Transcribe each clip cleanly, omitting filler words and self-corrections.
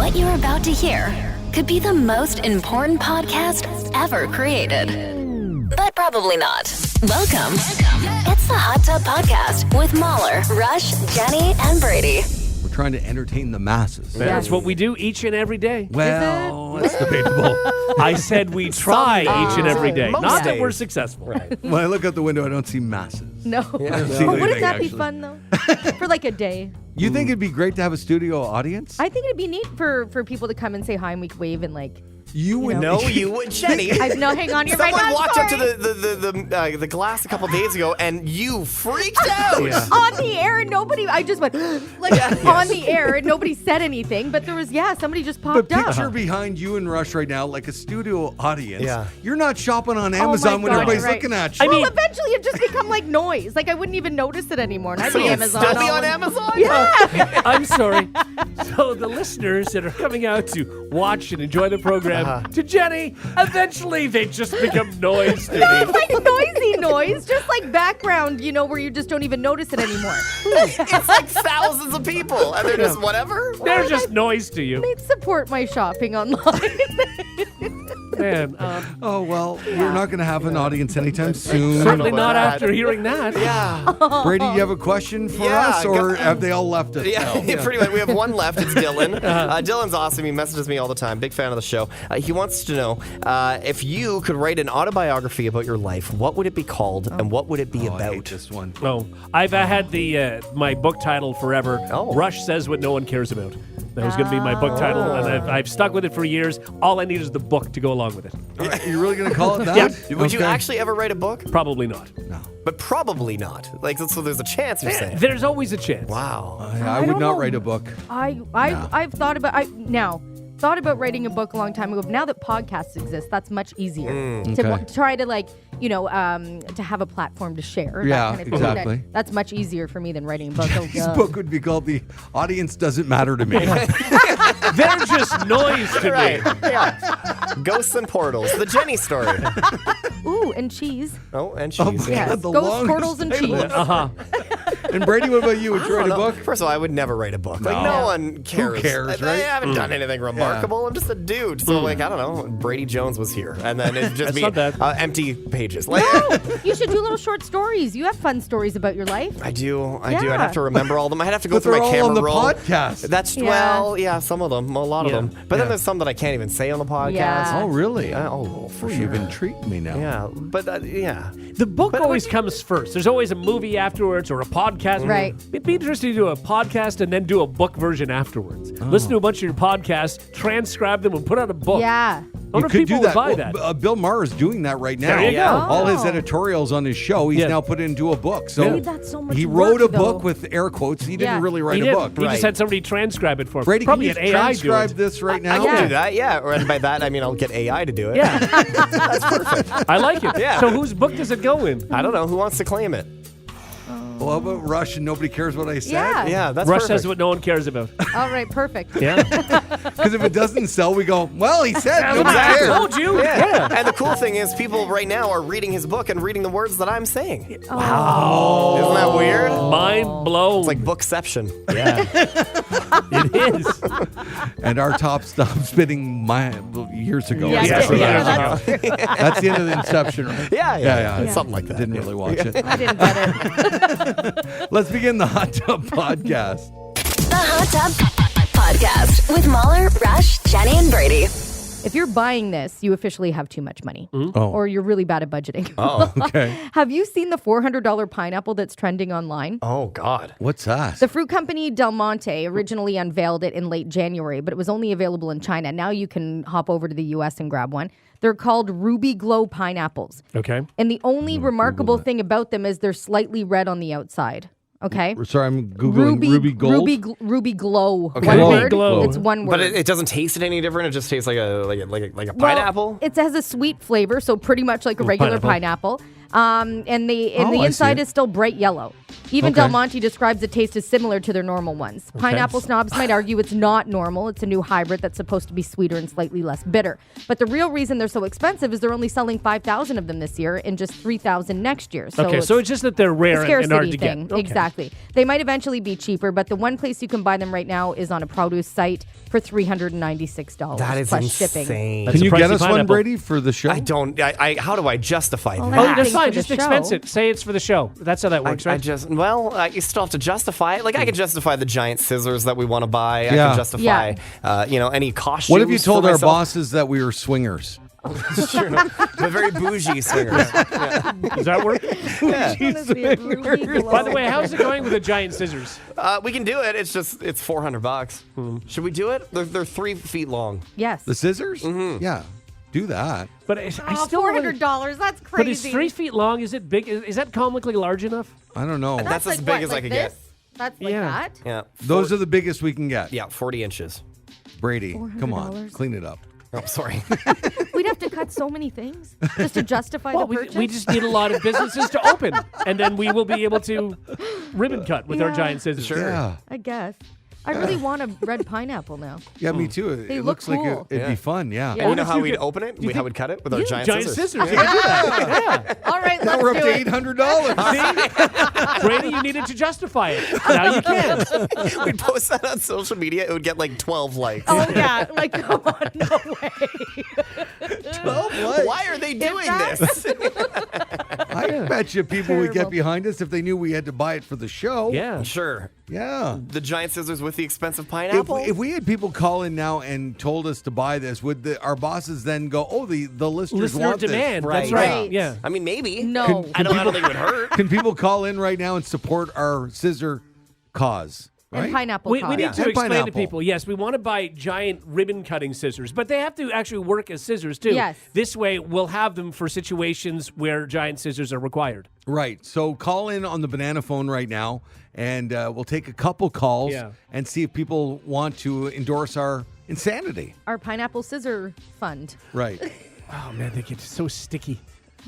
What you're about to hear could be the most important podcast ever created. But probably not. Welcome. It's the Hot Tub Podcast with Mahler, Rush, Jenny, and Brady. We're trying to entertain the masses. That's what we do each and every day. Well, that's debatable. I said we try each and every day. Most Not that days. we're successful. Right. When I look out the window, I don't see masses. No. I don't see But wouldn't anything, that be actually. fun, though? For like a day. You think it'd be great to have a studio audience? I think it'd be neat for people to come and say hi and we could wave and like... You would know. No, you would, Jenny. No, hang on, you're right. Someone I'm walked sorry. up to the glass a couple days ago, and you freaked out. On the air and nobody... I just went like on the air and nobody said anything. But there was, somebody just But popped up. picture behind you and Rush right now, like a studio audience. Yeah. You're not shopping on Oh my Amazon when God, everybody's right. looking at you. I mean- Well, eventually it just become like noise. Like I wouldn't even notice it anymore. And I'd So be you'd Amazon. still be all on in- Amazon? Yeah. I'm sorry. So the listeners that are coming out to watch and enjoy the program, to Jenny, eventually they just become noise to It's me. like noisy noise, just like background, where you just don't even notice it anymore. It's like thousands of people, and they're just whatever. They're just noise to you. They'd support my shopping online. Man, Oh, well, we're not going to have an audience anytime soon. certainly about not that. after hearing that. Yeah. Brady, you have a question for Yeah, us, or go- have they all left us? Yeah, now? pretty much. We have one left. It's Dylan. Dylan's awesome. He messages me all the time. Big fan of the show. He wants to know if you could write an autobiography about your life, what would it be called and what would it be Oh, I hate about? this one. Oh, I've had the my book title forever. Oh. Rush Says What No One Cares About. That was going to be my book title, and I've stuck with it for years. All I need is the book to go along with it. You're really going to call it that? Yeah. Would you Okay. actually ever write a book? Probably not. No. But probably not. Like, so there's a chance you're saying. There's always a chance. Wow. I would don't not know. write a book. I've thought about writing a book a long time ago. Now that podcasts exist, that's much easier Okay. to try to to have a platform to share. Yeah, that kind of thing. exactly. That's much easier for me than writing a book. Oh, This God. book would be called The Audience Doesn't Matter to Me. They're just noise to Right. me. Yeah. Ghosts and portals. The Jenny story. Ooh, and cheese. Oh, and cheese. God, Yes, the ghost longest portals and title. cheese. Uh-huh. And Brady, what about you? Would you write a No, book? First of all, I would never write a book. Like, No. no one cares. cares, I right? haven't done anything remarkable. I'm just a dude. So, I don't know. Brady Jones was here. And then it'd just That's be not bad. empty pages. Like, No, you should do little short stories. You have fun stories about your life. I do. I'd Yeah. have to remember all of them. I'd have to go But through they're my all camera on the roll. podcast. That's, Yeah. well, yeah, some of them. A lot of Yeah. them. But Yeah. then there's some that I can't even say on the podcast. Yeah. Oh, really? Oh, for sure. You've intrigued me now. Yeah. But, yeah. The book always comes first. There's always a movie afterwards or a podcast. Right. It'd be interesting to do a podcast and then do a book version afterwards. Listen to a bunch of your podcasts, transcribe them, and put out a book. Yeah. I wonder if people would buy that. Bill Maher is doing that right now. There you go. All his Oh. editorials on his show, he's Yeah. now put into a book. So Maybe that's so much he wrote work, a book though. with air quotes. He didn't Yeah. really write He a did. book. He just Right. had somebody transcribe it for him. Brady, Probably can an you AI do transcribe it. this right now? I Yeah. can do that, yeah. And by that, I mean I'll get AI to do it. Yeah. That's perfect. I like it. Yeah. So whose book does it go in? I don't know. Who wants to claim it? Well, how about Rush and nobody cares what I said? Yeah. Yeah, that's Rush perfect. says what no one cares about. All right, perfect. Yeah. Because if it doesn't sell, we go, well, he said nobody I cares. told you. Yeah. And the cool thing is, people right now are reading his book and reading the words that I'm saying. Oh. Isn't that weird? Mind blown. It's like bookception. yeah. It is. And our top stopped spitting years ago. Yeah, Yeah, So yeah, that's, that's true. that's the end of the Inception, right? Yeah. Yeah. Something like that. Didn't really watch it. I didn't get it. Let's begin the Hot Tub Podcast. The Hot Tub Podcast with Mahler, Rush, Jenny, and Brady. If you're buying this, you officially have too much money. Oh. Or you're really bad at budgeting. Oh. Okay. Have you seen the $400 pineapple that's trending online? Oh, God. What's that? The fruit company Del Monte originally unveiled it in late January, but it was only available in China. Now you can hop over to the US and grab one. They're called Ruby Glow pineapples. Okay. And the only remarkable thing about them is they're slightly red on the outside. Okay? Sorry, I'm Googling Ruby Gold. Ruby Glow. Okay. One Ruby word. Glow. It's one word. But it doesn't taste any different. It just tastes like a Well, pineapple. it has a sweet flavor, so pretty much like a regular pineapple. And the I see inside it. is still bright yellow. Even Okay. Del Monte describes the taste as similar to their normal ones. Pineapple snobs might argue it's not normal. It's a new hybrid that's supposed to be sweeter and slightly less bitter. But the real reason they're so expensive is they're only selling 5,000 of them this year and just 3,000 next year. So So it's just that they're rare a and hard scarcity to thing. get. Okay. Exactly. They might eventually be cheaper, but the one place you can buy them right now is on a produce site for $396 That is plus insane. shipping. That's Can a you get pricey us one, pineapple. Brady, for the show? I don't. How do I justify Well, that? Oh, That's that's for fine. the Just show. expense it. Say it's for the show. That's how that works, I right? just, you still have to justify it. Like, I can justify the giant scissors that we want to buy. I Yeah. can justify, any costumes. What if you told for our myself. bosses that we were swingers? The very bougie swingers. Does that work? Honestly, a groovy glow. By the way, how's it going with the giant scissors? We can do it. It's $400. Should we do it? They're 3 feet long. Yes. The scissors? Mm-hmm. Yeah. Do that. But I still $400. That's crazy. But it's 3 feet long. Is it big? Is that comically large enough? I don't know. That's as like big what, as I like could this? get. That's like Yeah. that? Yeah. Those are the biggest we can get. Yeah, 40 inches. Brady, come on. $400. Clean it up. Oh, sorry. We'd have to cut so many things just to justify Well, the purchase. we just need a lot of businesses to open, and then we will be able to ribbon cut with our Yeah. giant scissors. Sure. Yeah. I guess. I really want a red pineapple now. Yeah, me too. It They look looks like cool. it'd Yeah. be fun. Yeah. Yeah. And you know if how you we'd could- open it? How we'd cut it with our Yeah, giant scissors. You can do that. Yeah. All right, Now let's we're up do to it. $800. See? Brady, you needed to justify it. Now you can. We'd post that on social media. It would get like 12 likes. Oh, yeah. Like, come on. No way. Why are they doing that- this? I bet you people would get Terrible. behind us if they knew we had to buy it for the show. Yeah. Sure. Yeah. The giant scissors with the expensive If, pineapple? if we had people call in now and told us to buy this, would our bosses then go, "Oh, the listeners Listener want demand. Right. That's right. Right. Yeah. I mean, maybe. No. I don't think it would hurt. this?" Can people call in right now and support our scissor cause? Right? And pineapple We cod. need to And explain to pineapple. people, yes, we want to buy giant ribbon cutting scissors, but they have to actually work as scissors too. Yes. This way, we'll have them for situations where giant scissors are required. Right. So call in on the banana phone right now, and we'll take a couple calls Yeah. and see if people want to endorse our insanity. Our pineapple scissor fund. Right. Oh, man, they get so sticky.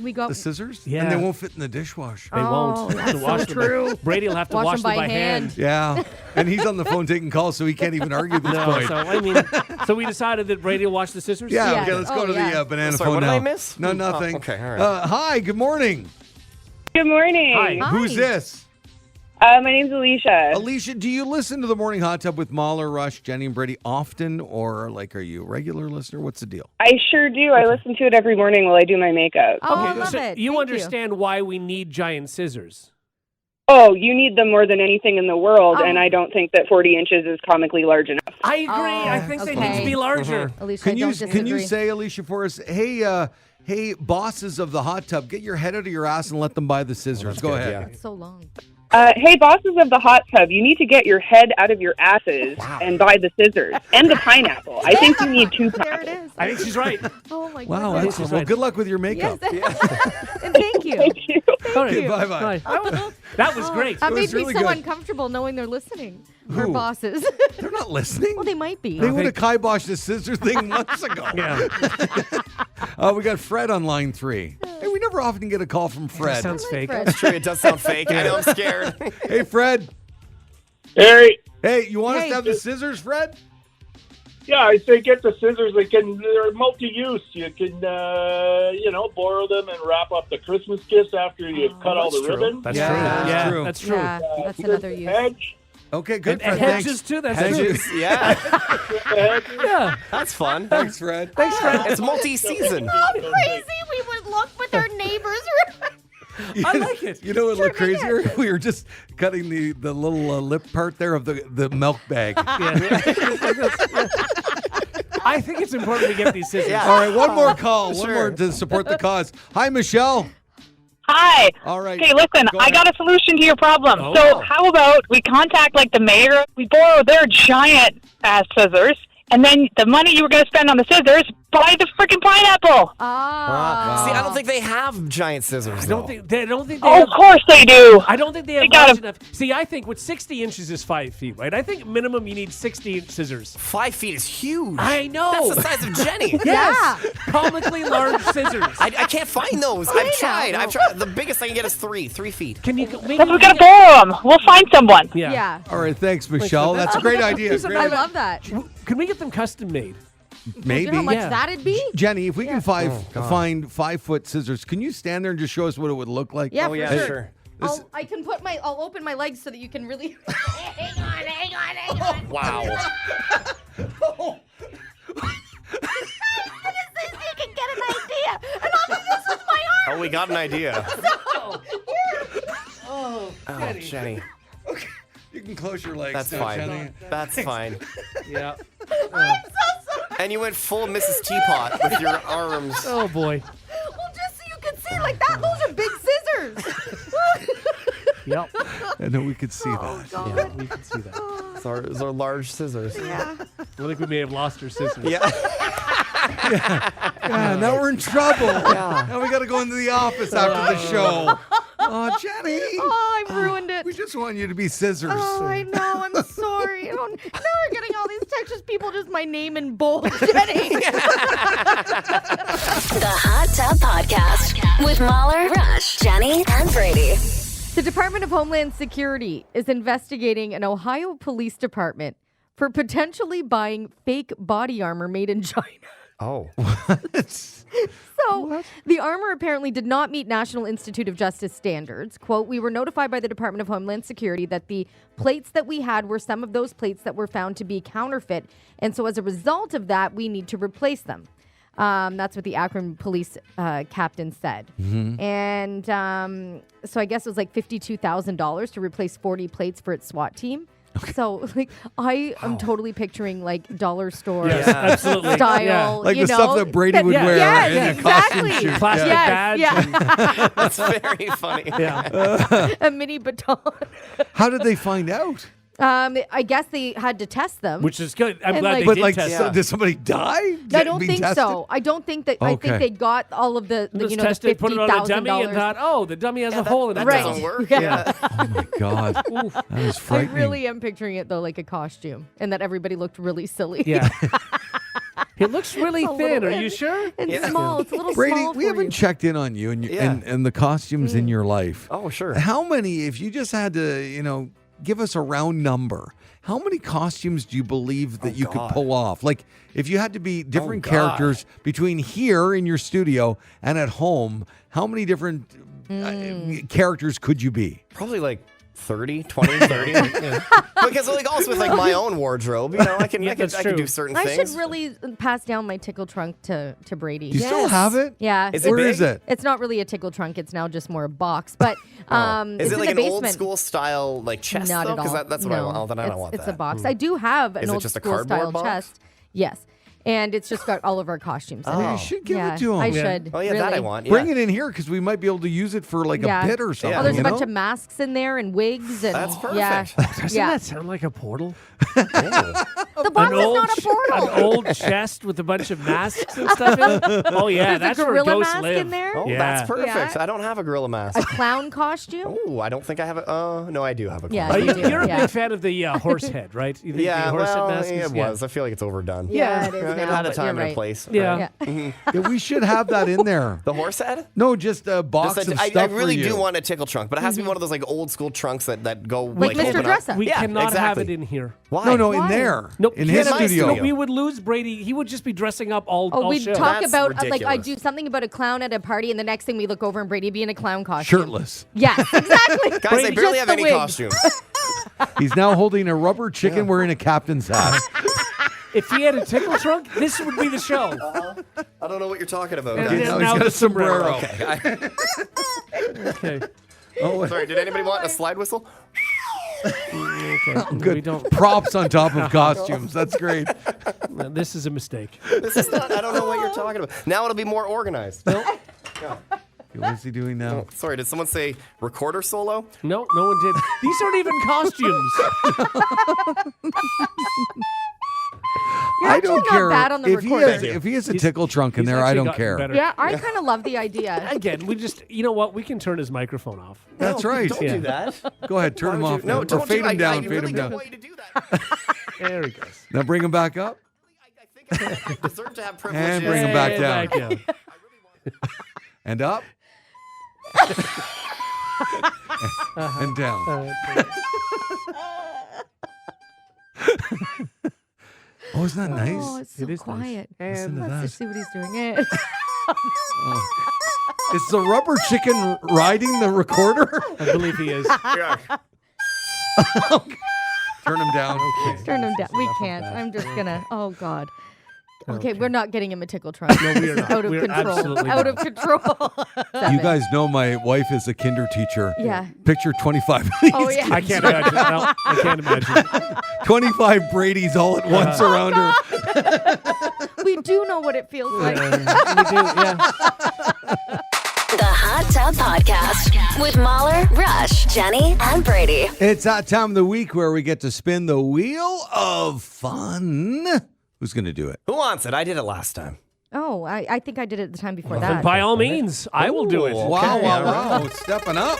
We got The scissors? Yeah. And they won't fit in the dishwasher. They won't. Oh, We'll have to that's wash so them. true. Brady will have to Wash wash them them by hand. Yeah. And he's on the phone taking calls, so he can't even argue this No, point. so I mean, so we decided that Brady will wash the scissors. Yeah, Yeah. okay, let's go Oh, to yeah. the banana Sorry, phone what did now. I miss? No, nothing. Oh, okay, all right. Hi, good morning. Good morning. Hi. Hi. Who's this? My name's Alicia. Alicia, do you listen to the Morning Hot Tub with Mahler, Rush, Jenny, and Brady often, or are you a regular listener? What's the deal? I sure do. I listen to it every morning while I do my makeup. Oh, I Okay, love so it. you Thank understand why we need giant scissors. Oh, you need them more than anything in the world, Oh. and I don't think that 40 inches is comically large enough. I agree. Oh, I think they need to okay. be larger. Alicia, Can I you don't disagree. can you say, Alicia, for us, hey, bosses of the hot tub, get your head out of your ass and let them buy the scissors. Go ahead. yeah. It's so long. Hey, bosses of the hot tub, you need to get your head out of your asses and buy the scissors and the pineapple. I think you need 2 There pineapples. it is. I think she's right. Oh, my Wow, goodness. excellent. Well, good luck with your makeup. And thank you. Thank you. All right. Okay, bye-bye. That was great. That It made was me really so good. uncomfortable knowing they're listening. Our Who? bosses. They're not listening. Well, they might be. They would have kiboshed the scissor thing months ago. Yeah. We got Fred on line 3. Hey, we never often get a call from Fred. Sounds fake. Fred. True, it does sound fake. I know, I'm scared. Hey, Fred. Hey, Hey, you want us Hey. to have the scissors, Fred? yeah, I say get the scissors. They're multi-use. You can, borrow them and wrap up the Christmas gifts after you've cut all the that's true. ribbons. That's Yeah, true. that's Yeah, true. that's true. Yeah, that's another use. Hedge. Okay, good, And Fred. hedges Thanks. too. That's Hedges. true. Yeah, Yeah. that's fun. Thanks, Fred. Thanks, Fred. It's multi-season. Crazy. We would look with our neighbors. I like it. You know what looked Turn it crazier? We were just cutting the little lip part there of the milk bag. I think it's important to get these scissors. Yeah. All right, one more call. One Sure. more to support the cause. Hi, Michelle. Hi. All right. Okay, listen, Go I ahead. got a solution to your problem. Oh. So how about we contact like the mayor, we borrow their giant ass scissors, and then the money you were going to spend on the scissors, buy the freaking pineapple. See, I don't think they have giant scissors. I don't think they Oh, have, of course they do. I don't think they have They got large 'em. enough. See, I think what 60 inches is 5 feet, right? I think minimum you need 60-inch scissors. 5 feet is huge. I know. That's the size of Jenny. Yes. Comically large scissors. I can't find those. I've tried. The biggest I can get is 3 feet. Can you maybe Then we gotta borrow them. We'll find someone. Yeah. Yeah. All right, thanks, Michelle. That's a great idea. Here's Great I idea. love that. Can we get them custom made? Maybe. You know how much Yeah. that'd be? Jenny, if we can find 5-foot scissors, can you stand there and just show us what it would look like? Yeah, Oh, for yeah, sure. sure. I can put I'll open my legs so that you can really. hang on. Wow. You can get an idea. And I'll do this with my arm. Oh, we got an idea. Oh, Jenny. You can close your legs. That's now, fine. Jenny. That's fine. yeah. And you went full Mrs. Teapot with your arms. Oh boy. Well, just so you can see, like that. Those are big scissors. Yep. I know we could see that. Yeah, we can see that. Those are large scissors. Yeah. I think we may have lost our scissors. Yeah. Yeah, now we're in trouble. Now we got to go into the office after the show. Oh, Jenny. Oh, I've ruined it. We just want you to be scissors. Oh, I know. I'm sorry. Now we're getting all these texts. People just my name in bold. Jenny. The Hot Tub Podcast with Mahler, Rush, Jenny, and Brady. The Department of Homeland Security is investigating an Ohio police department for potentially buying fake body armor made in China. Oh. So, the armor apparently did not meet National Institute of Justice standards. Quote, we were notified by the Department of Homeland Security that the plates that we had were some of those plates that were found to be counterfeit. And so as a result of that, we need to replace them. That's what the Akron police captain said. And so I guess it was like $52,000 to replace 40 plates for its SWAT team. So, like, I am totally picturing, like, dollar store Yes, absolutely. style, Yeah. Like you the know? stuff that Brady would wear Yes, in a costume exactly. shoot. Plastic badge. Yeah. That's very funny. Yeah. A mini baton. How did they find out? I guess they had to test them. Which is good. I'm And glad like- they But did like, test so it. did somebody die? I don't Be think tested? so. I don't think that. I Okay. think they got all of the Just you know, tested, the put it on a dummy, and $50,000. thought, oh, the dummy has a hole in it. That Right. doesn't work. Yeah. Oh my God, that was I frightening. really am picturing it though, like a costume, and that everybody looked really silly. Yeah. It looks really A thin. little Are you bit. sure? And Yeah. small. It's a little Brady, small we for haven't you. checked in on you and, Yeah. and the costumes in your life. Oh, sure. How many, if you just had to, give us a round number, how many costumes do you believe that you could God. pull off? Like, if you had to be different God. characters between here in your studio and at home, how many different characters could you be? Probably like 30, 20, 30. Because like also with like my own wardrobe, I can that's I can true. do certain I things. should really pass down my tickle trunk to Brady. Do you still have it? Yeah. Is it Where big? is it? It's not really a tickle trunk. It's now just more a box. But Is it's it in like the an basement. old school style like chest Not though? at all. Because that's what I No. want. Oh, then I don't want It's that. a box. I do have an Is it old just a school cardboard style box? chest. Yes. And it's just got all of our costumes in Oh. it. You should give Yeah, it to him. I should. Oh yeah, that I want. Bring yeah. it in here because we might be able to use it for like Yeah. a bit or something. Oh, there's you a bunch know? of masks in there and wigs and That's yeah, perfect. Doesn't yeah. that sound like a portal? The box is not a portal. An old chest with a bunch of masks and stuff in it? Oh, yeah. There's that's a where gorilla ghosts mask live. in there. Oh, Yeah. that's perfect. Yeah. I don't have a gorilla A mask. clown costume. Oh, I don't think I have it. No, I do have a Yeah, clown. you do. You're a Yeah. big fan of the horse head, right? You think Yeah, the horse well, head mask it is, was. I feel like it's overdone. Yeah, it is It now. had a but time you're and a right. place. Yeah. Yeah. Yeah, we should have that in there. The horse head? No, just a box Just of I stuff really for you. do want a tickle trunk, but it has to be one of those like old school trunks that go Like Mr. open up. Dress-Up. We Yeah, cannot have exactly. it in here. Why? No, in Why? there. Nope. In his cannot. studio. We would lose Brady. He would just be dressing up all we'd show. talk That's about like I ridiculous. do something about a clown at a party, and the next thing we look over and Brady be in a clown costume. Shirtless. Yes, exactly. Guys, I barely Just have the any wig. costumes. He's now holding a rubber chicken wearing a captain's hat. If he had a tickle trunk, this would be the show. I don't know what you're talking about. And Okay, guys. then now now he's got the a sombrero. Okay. Okay. Oh, Sorry, did anybody want a slide whistle? Okay. We good. don't. Props on top of costumes. That's great. This is a mistake. This is not. I don't know what you're talking about. Now it'll be more organized. What is he doing now? Sorry, did someone say recorder solo? No, no one did. These aren't even costumes. I don't actually care not bad on the if recorder. if he has a tickle trunk in He's there. I actually don't gotten care. better. Yeah, I kind of love the idea. Again, we just, you know what? We can turn his microphone off. That's right. Don't do that. Go ahead, turn him off. No, or don't fade do, him down. I Fade really him don't down. want you to do that. There he goes. Now bring him back up I think I deserve to have privileges. and bring him back down. down. And up. And down. Oh, isn't that Oh, nice? it's so It is nice. quiet. Listen to Let's that. just see what he's doing. It's the rubber chicken riding the recorder. I believe he is. Yeah. Turn him down. Turn him down. We enough of can't. that. I'm just gonna. Oh God. Okay, we're not getting him a tickle trunk. No, we are not. Out of We are control. absolutely Out not. of control. You guys know my wife is a kinder teacher. Yeah. Picture 25 Oh yeah. I can't imagine. No, I can't imagine. 25 Brady's all at once around her. We do know what it feels like. We do, yeah. The Hot Tub Podcast with Mahler, Rush, Jenny, and Brady. It's that time of the week where we get to spin the wheel of fun. Who's going to do it? Who wants it? I did it last time. Oh, I think I did it the time before Then that. by all means, I will do it. Ooh. Wow, Okay, wow, all wow. Stepping up.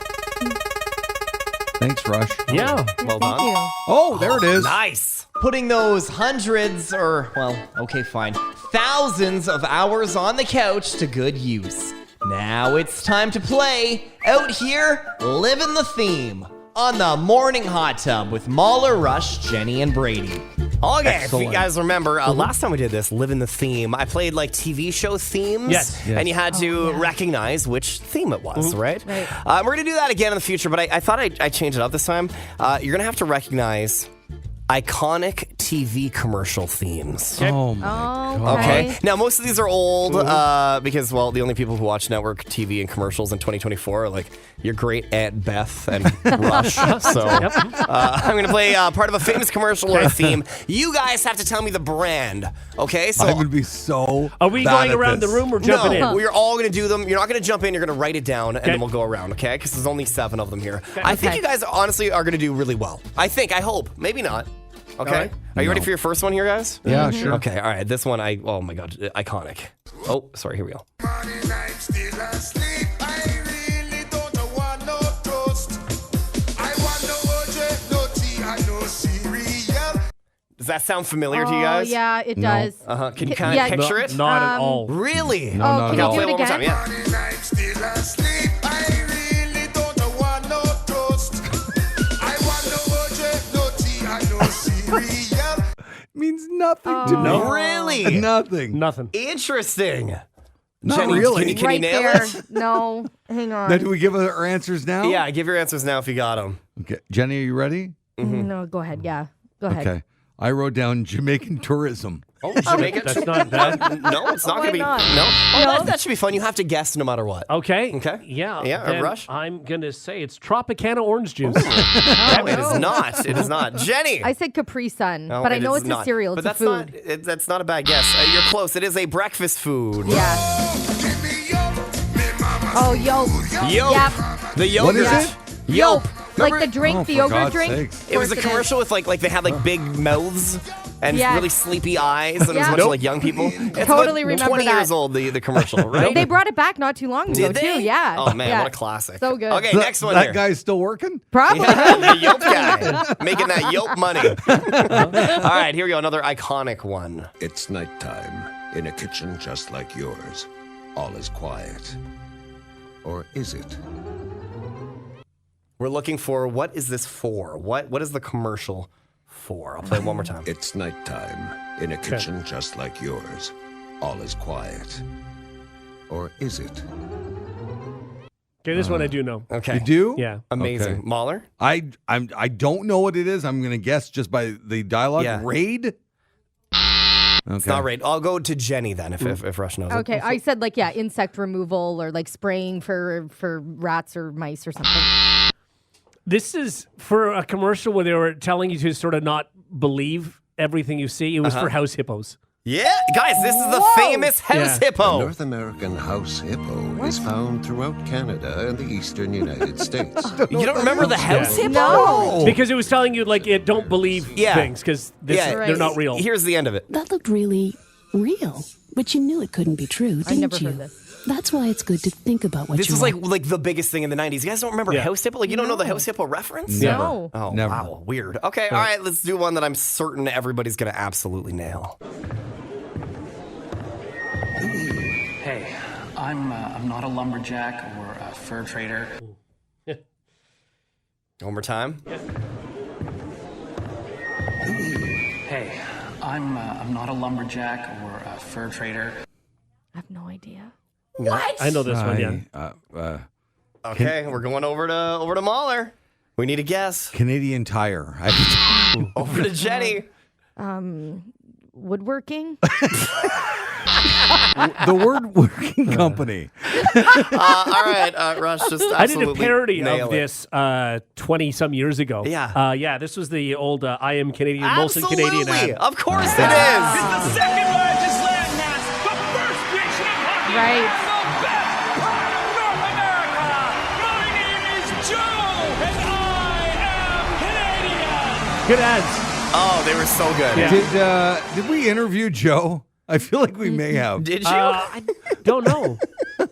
Thanks, Rush. Yeah. Well Thank done. you. Oh, there it is. Nice. Putting those hundreds or, well, okay, fine, thousands of hours on the couch to good use. Now it's time to play Out Here, Living the Theme on the Morning Hot Tub with Mahler, Rush, Jenny, and Brady. Okay, if Excellent. you guys remember, last time we did this, Live in the Theme, I played like TV show themes. Yes. And you had to recognize which theme it was, right? Right. We're going to do that again in the future, but I thought I'd change it up this time. You're going to have to recognize iconic TV commercial themes. Oh, my Oh, God. Okay. Now, most of these are old because, well, the only people who watch network TV and commercials in 2024 are like your great Aunt Beth and Rush. So I'm going to play part of a famous commercial or a theme. You guys have to tell me the brand. Okay. So I'm going to be so Are we bad going at around this. the room or jumping no, in? we're all going to do them. You're not going to jump in. You're going to write it down, and Okay. then we'll go around, okay? Because there's only 7 of them here. I think Okay. you guys honestly are going to do really well. I hope. Maybe not. Okay. right. Are you ready No. for your first one here, guys? Yeah, sure. Okay, all right. This one, oh my God, iconic. Oh, sorry, here we go. Does that sound familiar to you guys? Oh, yeah, it does. Uh-huh. Can you Yeah, kind of no, picture it? Not at all. Really? No, Oh, not can at you all. do Play it it one more time, again? yeah. Means nothing to me. No. Really? Nothing. Nothing. Interesting. Not Jenny, really. Can you Right nail there. it? No, hang on. Now, do we give our answers now? Yeah, give your answers now if you got them. Okay. Jenny, are you ready? No, go ahead. Yeah, go ahead. Okay. I wrote down Jamaican tourism. Oh, Jamaica. That's not bad. No, it's not Why going to be. not? No. Oh, No? that should be fun. You have to guess no matter what. Okay. Okay. Yeah. Yeah, then Rush? I'm going to say it's Tropicana orange juice. No, it is not. It is not. Jenny. I said Capri Sun, No, but I it know is it's not. a cereal. But It's that's a food. not. That's not a bad guess. You're close. It is a breakfast food. Yeah. Oh, yolk. Yolk. Yep. The yogurt. What is it? Yolk. Like Remember- the drink, Oh, the for yogurt God's drink. sakes. It was a Of course commercial with like they had like big mouths and Yeah. really sleepy eyes and it was a Yeah. bunch of like young people. It's Totally about remember 20 that. years old, the commercial, right? They brought it back not too long ago, Did they? too. Yeah. Oh man, Yeah. what a classic. So good. Okay, That- next one That here. guy's still working? Probably. The yolk guy. Making that yolk money. All right, here we go. Another iconic one. It's nighttime in a kitchen just like yours. All is quiet. Or is it? We're looking for what is this for? What is the commercial for? I'll play it one more time. It's nighttime in a kitchen just like yours. All is quiet. Or is it? Okay, this one I do know. Okay. You do? Yeah. Amazing. Okay. Mahler? I don't know what it is. I'm going to guess just by the dialogue. Yeah. Raid? Okay. It's not right. I'll go to Jenny then if Rush knows it. Okay, I said like insect removal or like spraying for rats or mice or something. This is for a commercial where they were telling you to sort of not believe everything you see. It was for house hippos. Yeah, guys, this is the famous house The hippo. North American house hippo is found throughout Canada and the eastern United States. You don't remember the house hippo? No. Because it was telling you, like, don't believe things because they're not real. Here's the end of it. That looked really real, but you knew it couldn't be true, didn't I never you? heard this. That's why it's good to think about what This you was want. like the biggest thing in the 90s. You guys don't remember house hippo? Like, you don't know the house hippo reference? No. Oh, Never. wow. Weird. Okay, all right, let's do one that I'm certain everybody's going to absolutely nail. Hey, I'm not a lumberjack or a fur trader. One more time. Hey, I'm not a lumberjack or a fur trader. I have no idea. I know this one, yeah. Okay, we're going over to Mahler. We need a guess. Canadian Tire. Over to Jenny. Woodworking? The word working company. All right, Rush, just absolutely I did a parody nail of it. this 20-some years ago. Yeah. This was the old I Am Canadian, Molson Canadian Absolutely. ad. Of course it is. The second largest landmass, the first nation of hockey, Right. and the best part of North America. My name is Joe, and I am Canadian. Good ads. Oh, they were so good. Yeah. Did we interview Joe? I feel like we may have. Did you? I don't know.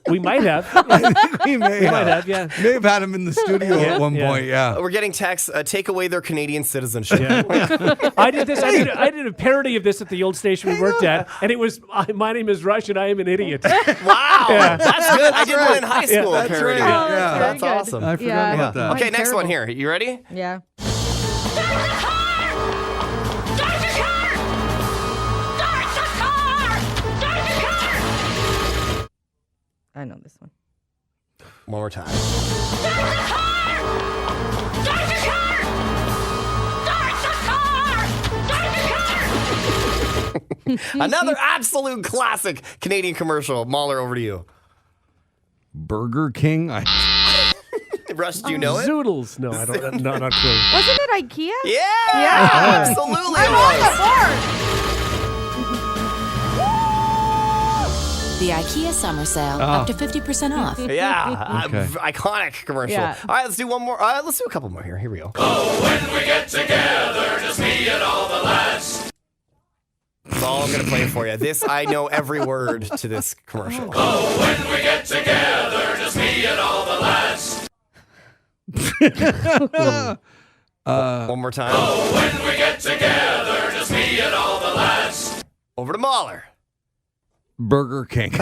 We might have. I think we may might have, yeah. May have had him in the studio Yeah, at one yeah. point, yeah. We're getting texts, take away their Canadian citizenship. Yeah. I did this. I did a parody of this at the old station we worked at, and it was my name is Rush and I am an idiot. Wow, Yeah. that's good. I did one in high school. That's parody. right. Oh, Yeah. very That's good. awesome. I forgot about that. Okay, Mine's next one terrible. here. You ready? Yeah. I know this one. One more time. Another absolute classic Canadian commercial. Mahler, over to you. Burger King? Rush, do you know it? Zoodles. No, I don't. No, not true. Wasn't it IKEA? Yeah, absolutely it was. The IKEA summer sale, up to 50% off. Yeah, Okay. iconic commercial. Yeah. All right, let's do one more. Let's do a couple more here. Here we go. When we get together, just me and all the lads. That's all I'm going to play for you. This, I know every word to this commercial. When we get together, just me and all the lads. One more time. When we get together, just me and all the lads. Over to Mahler. Burger King. I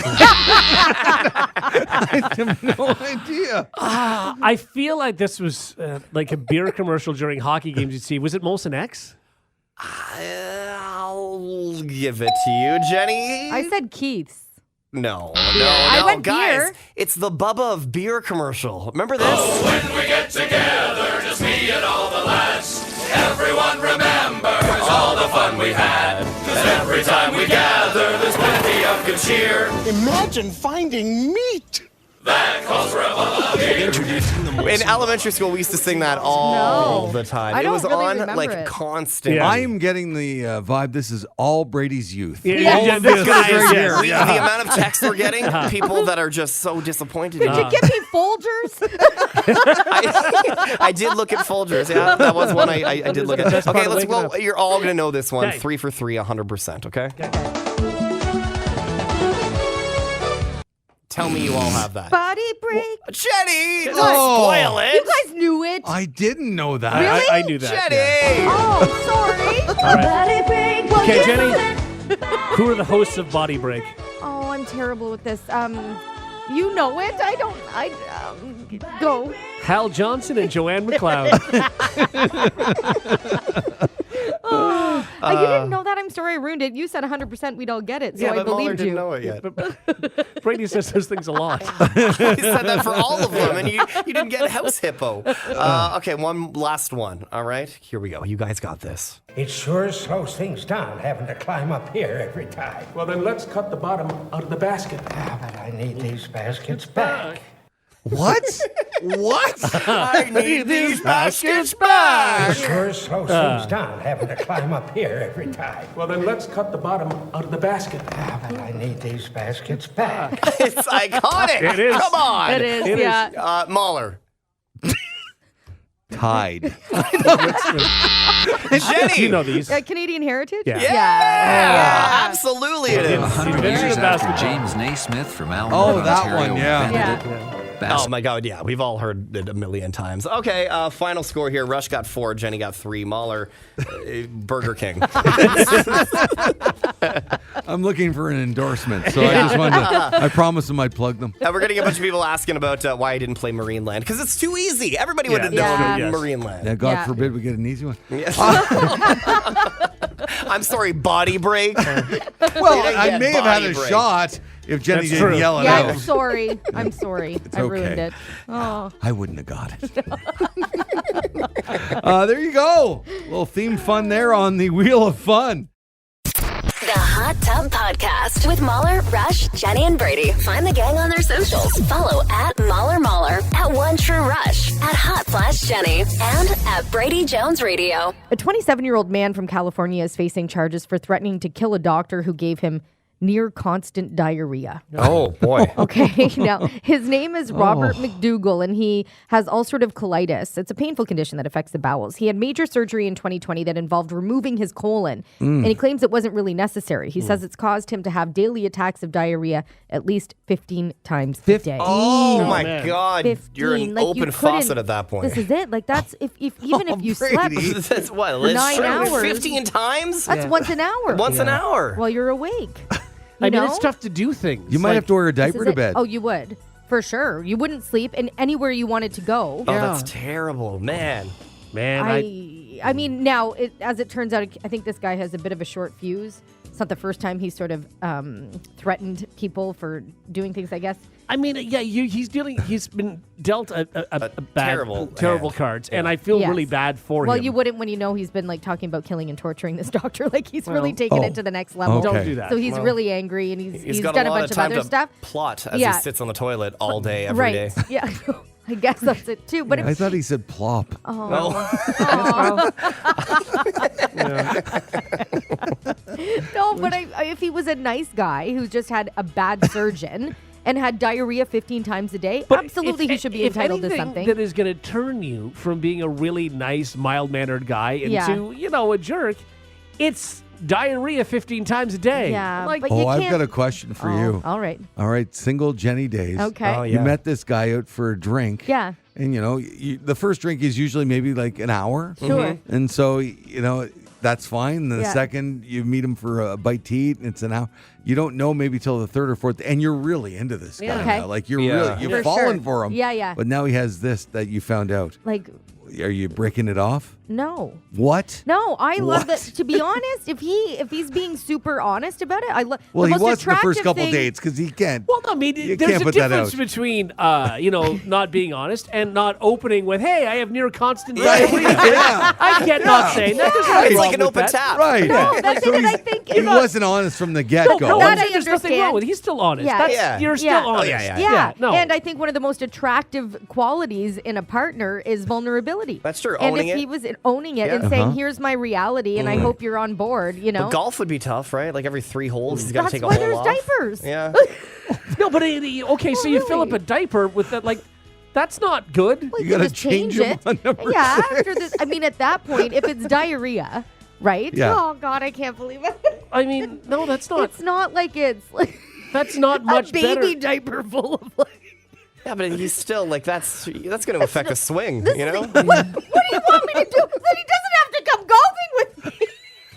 have no idea. I feel like this was like a beer commercial during hockey games you'd see. Was it Molson X? I'll give it to you, Jenny. I said Keith's. No, I went guys. beer. It's the Bubba of beer commercial. Remember this? When we get together, just me and all the lads. Everyone remembers all the fun we had. 'Cause every time we gather, there's plenty of good cheer. Imagine finding meat. That calls for a bottle of beer. In elementary school, we used to sing that all No. the time. I It was don't really on remember like it. constant. Yeah. I am getting the vibe. This is all Brady's youth. Yeah, All yeah, of this this guy is, right yes. here. The amount of texts we're getting, people that are just so disappointed. Did you give me Folgers? I did look at Folgers. Yeah, that was one I did look at. That's part Okay, of let's waking go. up. You're all gonna know this one. Okay. 3 for 3, 100%. Okay. Tell me you all have that. Body break. Jenny, don't Oh. spoil it. You guys knew it. I didn't know that. Really? I knew that. Jenny. Oh, sorry. All right. Okay, Jenny. Who are the hosts of Body Break? Oh, I'm terrible with this. You know it. I don't. Go. Hal Johnson and Joanne McLeod. You didn't know that. I'm sorry I ruined it. You said 100% we'd all get it, so Yeah, I but Mahler believed didn't you. know it yet. Brady says those things a lot. He said that for all of them, and you didn't get House Hippo. Okay, one last one. All right, here we go. You guys got this. It sure slows things down having to climb up here every time. Well, then let's cut the bottom out of the basket. But I need these baskets back. What? What? I need these baskets back. It sure slows things down having to climb up here every time. Well, then let's cut the bottom out of the basket. But I need these baskets back. It's iconic. It is. Come on. It is, yeah. Mahler. Tide. Jenny. You know these. Canadian Heritage? Yeah. Absolutely it is. 100 Invention years of after basketball. James Naismith from Alma, Oh, that Ontario, one, yeah. invented it. Oh my God, yeah, we've all heard it a million times. Okay, final score here. Rush got 4, Jenny got 3, Mahler, Burger King. I'm looking for an endorsement, so I just wanted to, I promised them I'd plug them. We're getting a bunch of people asking about why I didn't play Marine Land, because it's too easy. Everybody would have known Marine Land. Yeah, God forbid we get an easy one. Yes. I'm sorry, body break. Well, I may have had a shot if Jenny That's didn't true. yell it Yeah, out. I'm sorry. I'm sorry. I ruined okay. it. Oh. I wouldn't have got it. There you go. A little theme fun there on the Wheel of Fun. The Hot Tub Podcast with Mahler, Rush, Jenny, and Brady. Find the gang on their socials. Follow at Mahler, at One True Rush, at Hot Flash Jenny, and at Brady Jones Radio. A 27-year-old man from California is facing charges for threatening to kill a doctor who gave him near constant diarrhea. Oh, boy. Okay, now his name is Robert McDougall, and he has ulcerative colitis. It's a painful condition that affects the bowels. He had major surgery in 2020 that involved removing his colon, and he claims it wasn't really necessary. He says it's caused him to have daily attacks of diarrhea at least 15 times a day. Oh, my God. 15. You're an Like, you open couldn't- faucet at that point. This is it. Like, that's if even if you slept That's what? for 9 hours. 15 times? That's once an hour. Once an hour. While you're awake. I mean, know? it's tough to do things. You might have to wear a This diaper is to it. bed. Oh, you would. For sure. You wouldn't sleep, and anywhere you wanted to go. Oh, that's terrible, man. I mean, now, as it turns out, I think this guy has a bit of a short fuse. It's not the first time he's sort of threatened people for doing things, I guess. I mean, yeah, he's been dealt a bad, terrible cards, and I feel Yes. really bad for Well, him. you wouldn't when you know he's been like talking about killing and torturing this doctor. Like he's really taken it to the next level. Okay. Don't do that. So he's Well, really angry, and he's got done a a lot bunch of of time other to stuff. plot as Yeah. he sits on the toilet all day, every day. Right. Yeah. I guess that's it too. But I thought he said plop. No, but if he was a nice guy who just had a bad surgeon and had diarrhea 15 times a day, absolutely he should be entitled to something. That is going to turn you from being a really nice, mild-mannered guy into, a jerk. It's diarrhea 15 times a day. Yeah, Like, but you I've can't- got a question for you. All right. All right, single Jenny days. Okay. Oh, You yeah. met this guy out for a drink. Yeah. And, the first drink is usually maybe like an hour. Sure. And so, that's fine. The Yeah. second you meet him for a bite to eat, and it's an hour. You don't know maybe till the third or fourth, and you're really into this guy. Okay. Now. Like you're Yeah. really, you're For falling sure. for him. Yeah, yeah. But now he has this that you found out. Like, Are you breaking it off? no. What? No, I love What? that. To be honest, if he's being super honest about it, I love. Well, the he most was the first attractive couple thing, dates because he can't. well, I mean, You there's can't a put that difference out. between, not being honest and not opening with, "Hey, I have near constant diarrhea." Yeah. I can't not say that. There's nothing It's wrong like an with open that. tap. Right. No, that's So it. And I he's- think he wasn't honest from the get No, go. That I there's nothing wrong understand. with it. He's still honest. Yeah. That's, Yeah. You're Yeah. still Oh, honest. yeah. Yeah, No. and I think one of the most attractive qualities in a partner is vulnerability. That's true. And Owning if it. he was owning it Yeah. and saying, "Here's my reality, and I hope you're on board," But golf would be tough, right? Like every 3 holes, he's got to That's take a why hole there's off. diapers. Yeah. No, but okay, so you fill up really. a diaper with that, like, that's not good. Well, You gotta just change change him it. on number Yeah, 6. after this, I mean, at that point, if it's diarrhea, right? Yeah. Oh God, I can't believe it. I mean, no, that's not. It's not like it's like That's not much a baby better. diaper full of like. Yeah, but he's still like that's going to affect the swing, This you is know? like, what do you want me to do? Then he doesn't have to come golfing with me.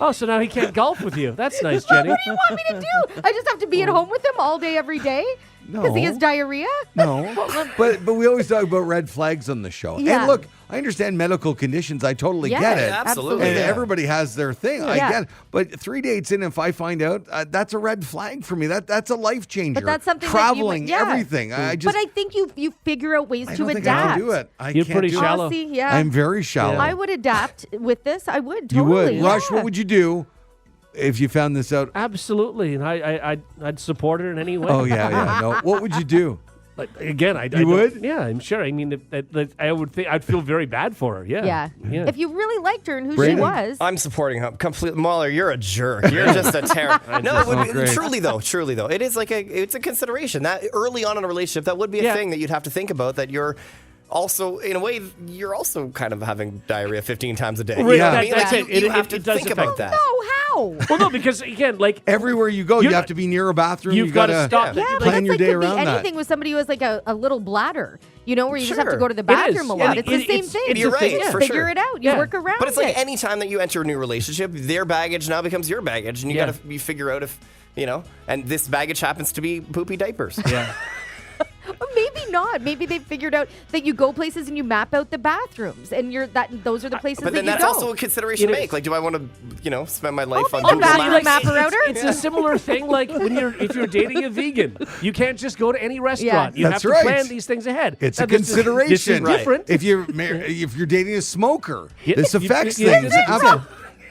Oh, so now he can't golf with you. That's nice, Jenny. What do you want me to do? I just have to be at home with him all day, every day? Because he No. has diarrhea? No, but we always talk about red flags on the show. Yeah. And look, I understand medical conditions. I totally Yes, get it. absolutely. And Yeah. everybody has their thing. I Yeah. get it. But 3 dates in, if I find out, that's a red flag for me. That's a life changer. But that's something traveling, that you would, yeah. everything. I just But I think you figure out ways I to don't think adapt. I can do it. I You're can't pretty do shallow. It. See, yeah. I'm very shallow. I would adapt with this. I would You totally. would, Rush. yeah. What would you do if you found this out? Absolutely, and I'd support it in any way. Oh yeah, yeah. No, what would you do? Like, again, I You would? Yeah, I'm sure. I mean, I would think I'd feel very bad for her. Yeah. Yeah. If you really liked her and who Brandon? she was. I'm supporting her completely. Mahler, you're a jerk. You're just a terrible. No, it would be, great. truly though, it is like it's a consideration that early on in a relationship that would be a thing that you'd have to think about. That you're also, in a way, you're also kind of having diarrhea 15 times a day. Right, You know what I mean? that's Like, it. you It have to does think affect about that. No, how? Well, no, because again, like Everywhere you go, you have to be near a bathroom. You've You gotta gotta stop. Yeah, but plan that's your like day could be around that. anything with somebody who has like a little bladder, where you just have to Sure. go to the It bathroom is. a lot. Yeah, It's the same thing. You're right, You for figure sure. it out. You work around But it's like it. any time that you enter a new relationship, their baggage now becomes your baggage, and you figure out if and this baggage happens to be poopy diapers. Yeah. Maybe not. Maybe they figured out that you go places and you map out the bathrooms, and those are the places But that then you that's go. also a consideration to make. Like, do I want to, spend my life on make a Google bathroom Maps? mapper outer. It's a similar thing like if you're dating a vegan. You can't just go to any restaurant. You That's have right. to plan these things ahead. It's Now, a consideration. This is different. If you're dating a smoker, Yeah, this affects yeah, things.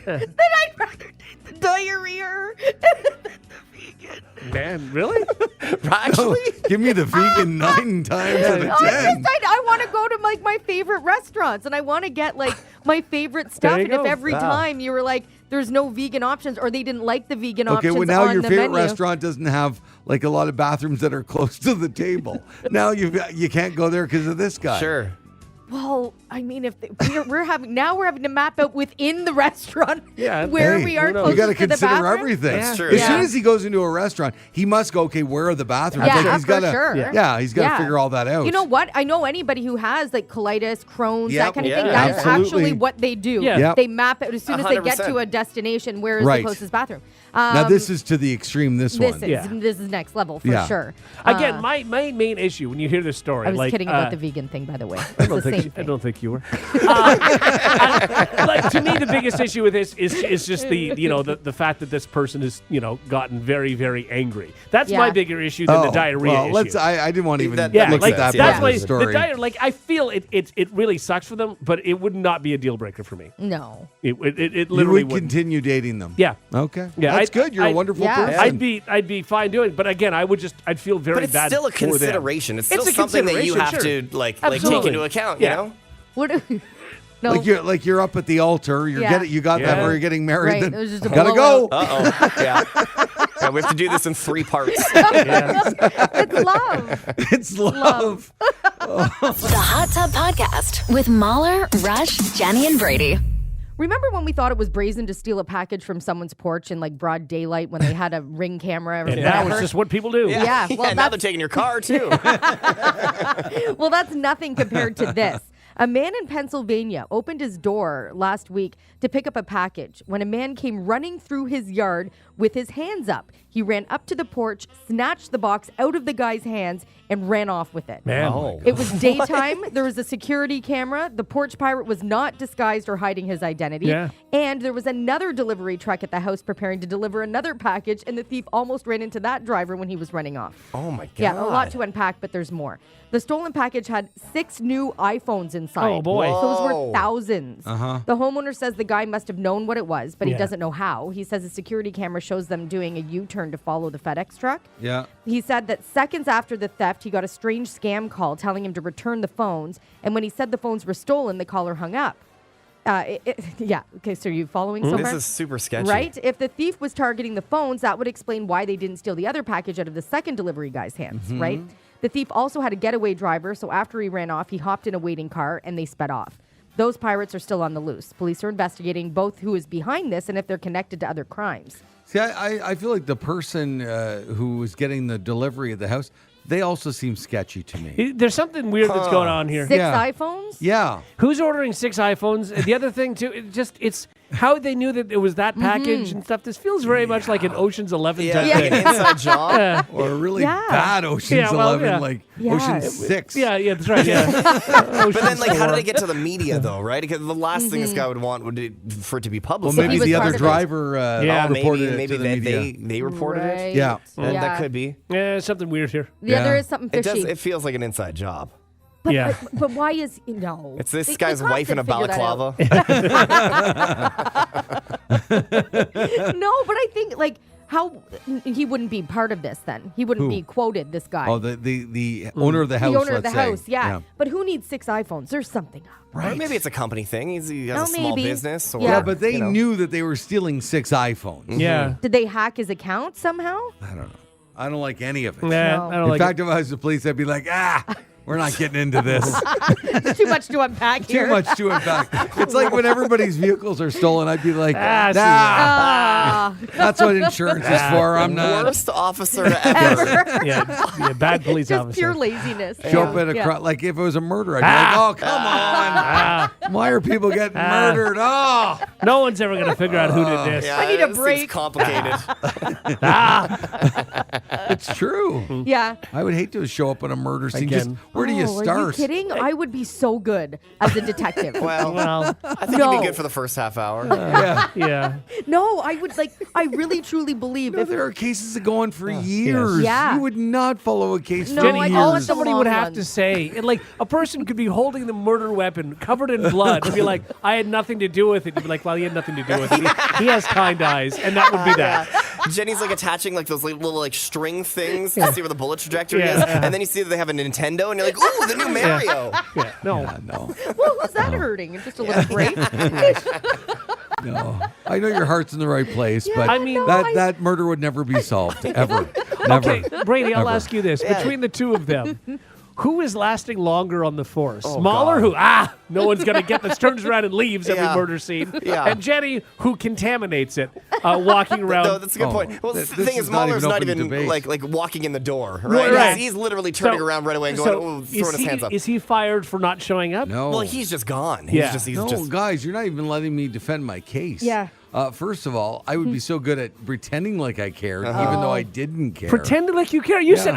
Then I'd rather take the diarrhea. Man, really? Actually, Give me the vegan 9 times out of 10. I want to go to like my favorite restaurants, and I want to get like my favorite stuff. There you And if go. every time you were like, "There's no vegan options," or they didn't like the vegan Okay, options well now on your the favorite menu. restaurant doesn't have like a lot of bathrooms that are close to the table. Now you can't go there because of this guy. sure. Well, I mean, if we're having to map out within the restaurant Yeah. where Hey, we are who knows? closest You got to to the consider bathroom. everything. That's true. As Yeah. soon as he goes into a restaurant, he must go, okay, where are the bathrooms? Yeah, Like, for he's gotta, sure. Yeah, he's got to figure all that out. You know what? I know anybody who has like colitis, Crohn's, Yep. that kind of Yeah. thing. That is Absolutely. actually what they do. Yeah. Yep. They map out as soon as they get 100%. to a destination. Where is Right. the closest bathroom? Now this is to the extreme. This one. This is next level for Yeah. sure. Again, my main issue when you hear this story, I was like, kidding about the vegan thing, by the way. I It's don't the same think I thing. don't think you were. Like, to me, the biggest issue with this is just the fact that this person has gotten very, very angry. That's my bigger issue than the diarrhea well, issue. I didn't want to even That- Yeah, look like at that that's part my of the story. like I feel it really sucks for them, but it would not be a deal breaker for me. No. It you literally would wouldn't. continue dating them. Yeah. Okay. Yeah, That's good. You're a wonderful person. I'd be fine doing it, but again, I'd feel very But it's bad. still a for them. consideration. It's It's still a something that you have consideration, to like Absolutely. take into account. Yeah. You know. What? No. Like you're up at the altar. You got that Yeah. where you're getting married. Right, Then it was just a gotta go. blowout. Yeah. Yeah, we have to do this in 3 parts. It's love. It's love. The Hot Tub Podcast with Mahler, Rush, Jenny, and Brady. Remember when we thought it was brazen to steal a package from someone's porch in like broad daylight when they had a Ring camera or And whatever? now it's just what people do. Yeah, well, now they're taking your car too. Well, that's nothing compared to this. A man in Pennsylvania opened his door last week to pick up a package when a man came running through his yard with his hands up. He ran up to the porch, snatched the box out of the guy's hands, and ran off with it. Man. It was daytime. There was a security camera. The porch pirate was not disguised or hiding his identity. Yeah. And there was another delivery truck at the house preparing to deliver another package, and the thief almost ran into that driver when he was running off. Oh my god. Yeah, a lot to unpack, but there's more. The stolen package had 6 new iPhones inside. Oh, boy. So it was Whoa. worth thousands. Uh-huh. The homeowner says the guy must have known what it was, but he Yeah. doesn't know how. He says a security camera shows them doing a U-turn to follow the FedEx truck. Yeah. He said that seconds after the theft, he got a strange scam call telling him to return the phones. And when he said the phones were stolen, the caller hung up. Yeah. Okay, so are you following so This far? is super sketchy. Right? If the thief was targeting the phones, that would explain why they didn't steal the other package out of the second delivery guy's hands, right? The thief also had a getaway driver, so after he ran off, he hopped in a waiting car and they sped off. Those pirates are still on the loose. Police are investigating both who is behind this and if they're connected to other crimes. See, I feel like the person who was getting the delivery at the house, they also seem sketchy to me. There's something weird that's going on here. 6 Yeah. iPhones? Yeah. Who's ordering 6 iPhones? The other thing too, it's how they knew that it was that package and stuff. This feels very much like an Ocean's 11 type Yeah, thing. an inside job. Yeah. Or a really Yeah. bad Ocean's Yeah, well, 11, yeah. like Yeah. Ocean's 6. Yeah, that's right. Yeah. But then, like, how did it get to the media, though, right? Because the last thing this guy would want would be for it to be Well, publicized. maybe he was the part other of it. driver Yeah, reported it maybe to the media. they reported Right. it. Yeah. That could be. Yeah, something weird here. Yeah, there Yeah. is something It fishy. does. It feels like an inside job. But, Yeah. but why is no? It's this The guy's cops wife in a didn't figure that out. balaclava. No, but I think like How he wouldn't be part of this then? He wouldn't be quoted, this guy. Oh, the owner of the house, the owner of let's the say. house, yeah. But who needs 6 iPhones? There's something up. Or maybe it's a company thing. He has a small maybe. business. Or, Yeah, but they you know. knew that they were stealing 6 iPhones. Yeah. Did they hack his account somehow? I don't know. I don't like any of it. Nah, I don't In like fact, if I was the police, I'd be like, we're not getting into this. It's too much to unpack here. Too much to unpack. It's like when everybody's vehicles are stolen, I'd be like, that's what insurance is for. I'm not. Worst officer ever. yeah, bad police Just officer. pure laziness. Show up at a like if it was a murder, I'd be like, oh, come on. Why are people getting murdered? Oh. No one's ever going to figure out who did this. Yeah, I need a this break. seems complicated. It's true. Yeah. I would hate to show up on a murder scene. Again. Just, where do you Are you start? kidding? I would be so good as a detective. Well, I think you'd be good for the first half hour. Yeah. No, I would I really truly believe if There are cases that go on for years. Yeah. You would not follow a case No, for Jenny, I years. don't all want the somebody long would have ones. to say, and like a person could be holding the murder weapon covered in blood and be like, I had nothing to do with it. You'd be like, well, he had nothing to do with it. He has kind eyes, and that would be that. Jenny's like attaching like those little string things to see where the bullet trajectory is, and then you see that they have a Nintendo, and you're like, ooh, the new Mario. Yeah, no. No. well, who's that hurting? Just a little break. No. I know your heart's in the right place, but I mean, that murder would never be solved. Ever. Never. Okay, Brady, I'll Ever. ask you this. Between the two of them, who is lasting longer on the force? Oh, Mahler, God. who, no one's going to get this, turns around and leaves every Yeah. murder scene. Yeah. And Jenny, who contaminates it, walking around. No, that's a good point. Well, the this thing is is, not Mahler's even not open even debate. like walking in the door, right? Right. He's literally turning around right away and going, throwing his hands up. Is he fired for not showing up? No. Well, he's just gone. Yeah. He's no, just guys, you're not even letting me defend my case. Yeah. First of all, I would be so good at pretending like I cared, even though I didn't care. Pretending like you care. You said,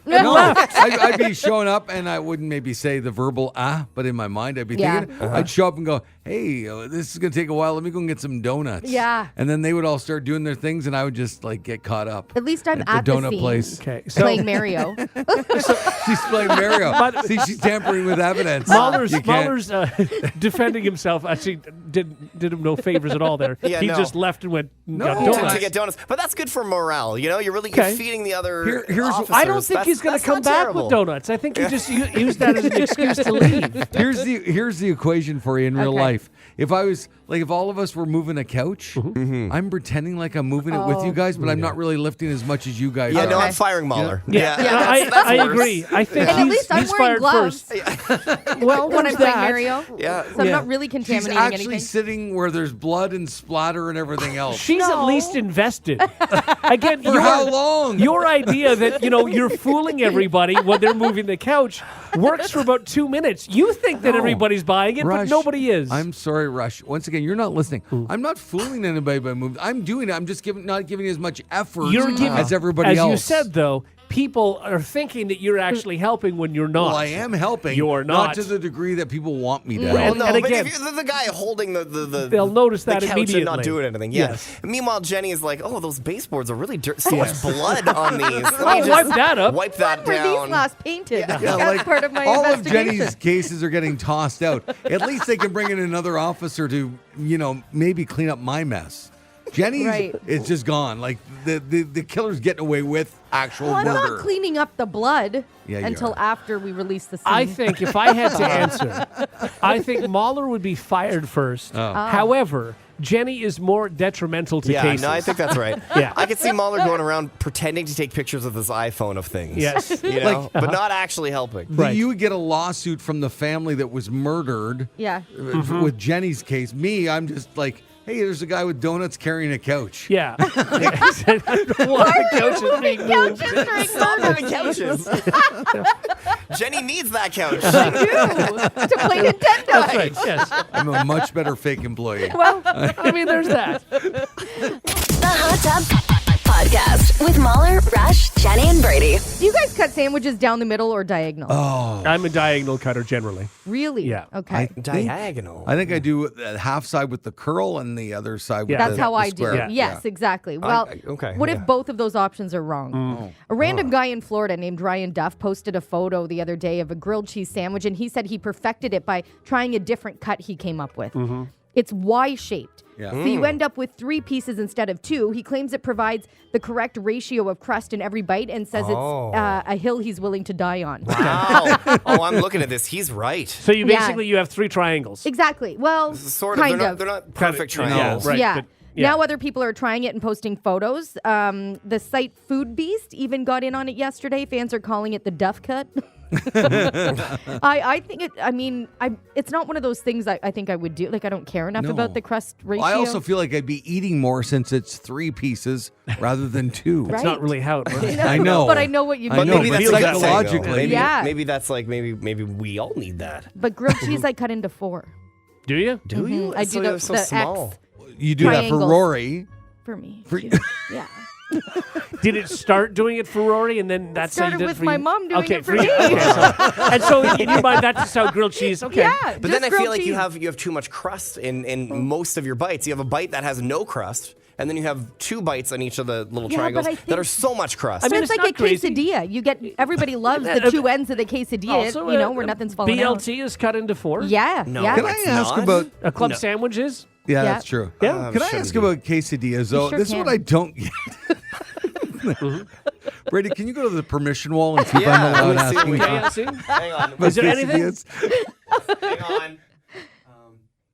No, I'd be showing up and I wouldn't maybe say the verbal but in my mind I'd be thinking, I'd show up and go, hey, this is going to take a while. Let me go and get some donuts. Yeah. And then they would all start doing their things and I would just like get caught up. At least I'm at the donut scene place. Okay, so playing Mario. She's playing Mario. See, she's tampering with evidence. Mahler's You can't- defending himself actually did him no favors at all there. Yeah, he no. just left and went and got No. donuts. to get donuts. But that's good for morale. You know, you're Okay. feeding the other Here's- officers. I don't think he's going to That's come not back terrible. with donuts. I think he just used that as an excuse to leave. Here's the equation for you in real Okay. life. If I was like, if all of us were moving a couch, I'm pretending like I'm moving it with you guys, but I'm not really lifting as much as you guys Yeah, are. no, I'm firing Mahler. Yeah, that's I worse. agree. I think And at least I'm he's wearing fired gloves. first. Well, when I'm there's playing that. Mario. Yeah. So I'm Yeah. not really She's contaminating actually anything. sitting where there's blood and splatter and everything else. She's at least invested. Again, For how long? Your idea that you're fooling everybody when they're moving the couch works for about 2 minutes. You think that everybody's buying it, Rush, but nobody is. I'm sorry, Rush. Once again, you're not listening. I'm not fooling anybody by moving. I'm doing it. I'm just not giving as much effort You're giving, as everybody as else. you said, though, people are thinking that you're actually helping when you're not. Well, I am helping. You're not. to the degree that people want me to Well, help. No, And but again- if you're the guy holding the They'll notice the that couch immediately. and not doing anything. Yeah. Yes. Meanwhile, Jenny is like, oh, those baseboards are really dirty. So much blood on these. Let me Oh, just wipe that up. Wipe that When were these down. last painted? Yeah, That's like part of my all of investigation. Jenny's cases are getting tossed out. At least they can bring in another officer to, maybe clean up my mess. Jenny's Right. is just gone. Like the killer's getting away with actual Well, I'm murder. not cleaning up the blood Yeah, you until are. after we release the scene. I think if I had to answer, I think Mahler would be fired first. However, Jenny is more detrimental to Yeah, cases. no, I think that's right. Yeah. I could see Mahler going around pretending to take pictures of his iPhone of things. Yes. You know, but not actually helping. Right. You would get a lawsuit from the family that was murdered. Yeah. With Jenny's case, I'm just like, hey, there's a guy with donuts carrying a couch. Yeah. Why the couch is being moved. Stop having couches. Jenny needs that couch. to play Nintendo. That's right, yes. I'm a much better fake employee. Well, I mean, there's that. The Hot Tub Podcast with Mahler, Rush, Jenny, and Brady. do you guys cut sandwiches down the middle or diagonal? Oh, I'm a diagonal cutter generally. Really? Yeah. Okay. Diagonal. I think I do half side with the curl and the other side with That's the how the I do. square. Yeah. Yes, exactly. Well, okay, what yeah. if both of those options are wrong? A random guy in Florida named Ryan Duff posted a photo the other day of a grilled cheese sandwich, and he said he perfected it by trying a different cut he came up with. It's Y-shaped. Yeah. So you end up with 3 pieces instead of 2. He claims it provides the correct ratio of crust in every bite and says it's a hill he's willing to die on. Wow. I'm looking at this. He's right. So you basically you have 3 triangles. Exactly. Well, Sort kind of. They're not perfect Kind of, triangles. Yeah, right. Yeah. but- yeah. Now other people are trying it and posting photos. The site Food Beast even got in on it yesterday. Fans are calling it the Duff Cut. I think it. I mean, it's not one of those things I think I would do. Like I don't care enough about the crust ratio. I also feel like I'd be eating more since it's 3 pieces rather than 2. That's not really how it works. I know, but I know what you mean. I know, Maybe but that's like that thing, though. psychologically. Maybe that's like maybe we all need that. But grilled cheese I cut into 4. Do you? Do you? I do so the small. X You do that for triangles. Rory. for me. For- Yeah. Did it start doing it for Rory, and then that's how you Started did it with for my you? mom doing it for you. me. Okay, and so in your mind, that's just how grilled cheese. Okay. Yeah. But then I just feel like you grilled have too much crust in most of your bites. You have a bite that has no crust, and then you have 2 bites on each of the little Yeah, triangles but I that think- are so much crust. So mean, it's it's like a not crazy. quesadilla. You get everybody loves the 2 ends of the quesadilla. Also, where nothing's falling out. BLT is cut into 4. Yeah. No. Yeah. Can I It's ask not? about? A club No. sandwich is. Yeah, Yeah. that's true. Yeah. Can I ask about quesadillas though? sure This is can. what I don't get. Brady, can you go to the permission wall and see if I'm allowed let's see what asking we about Yeah, see? Hang on. Is there anything? quesadillas? Hang on.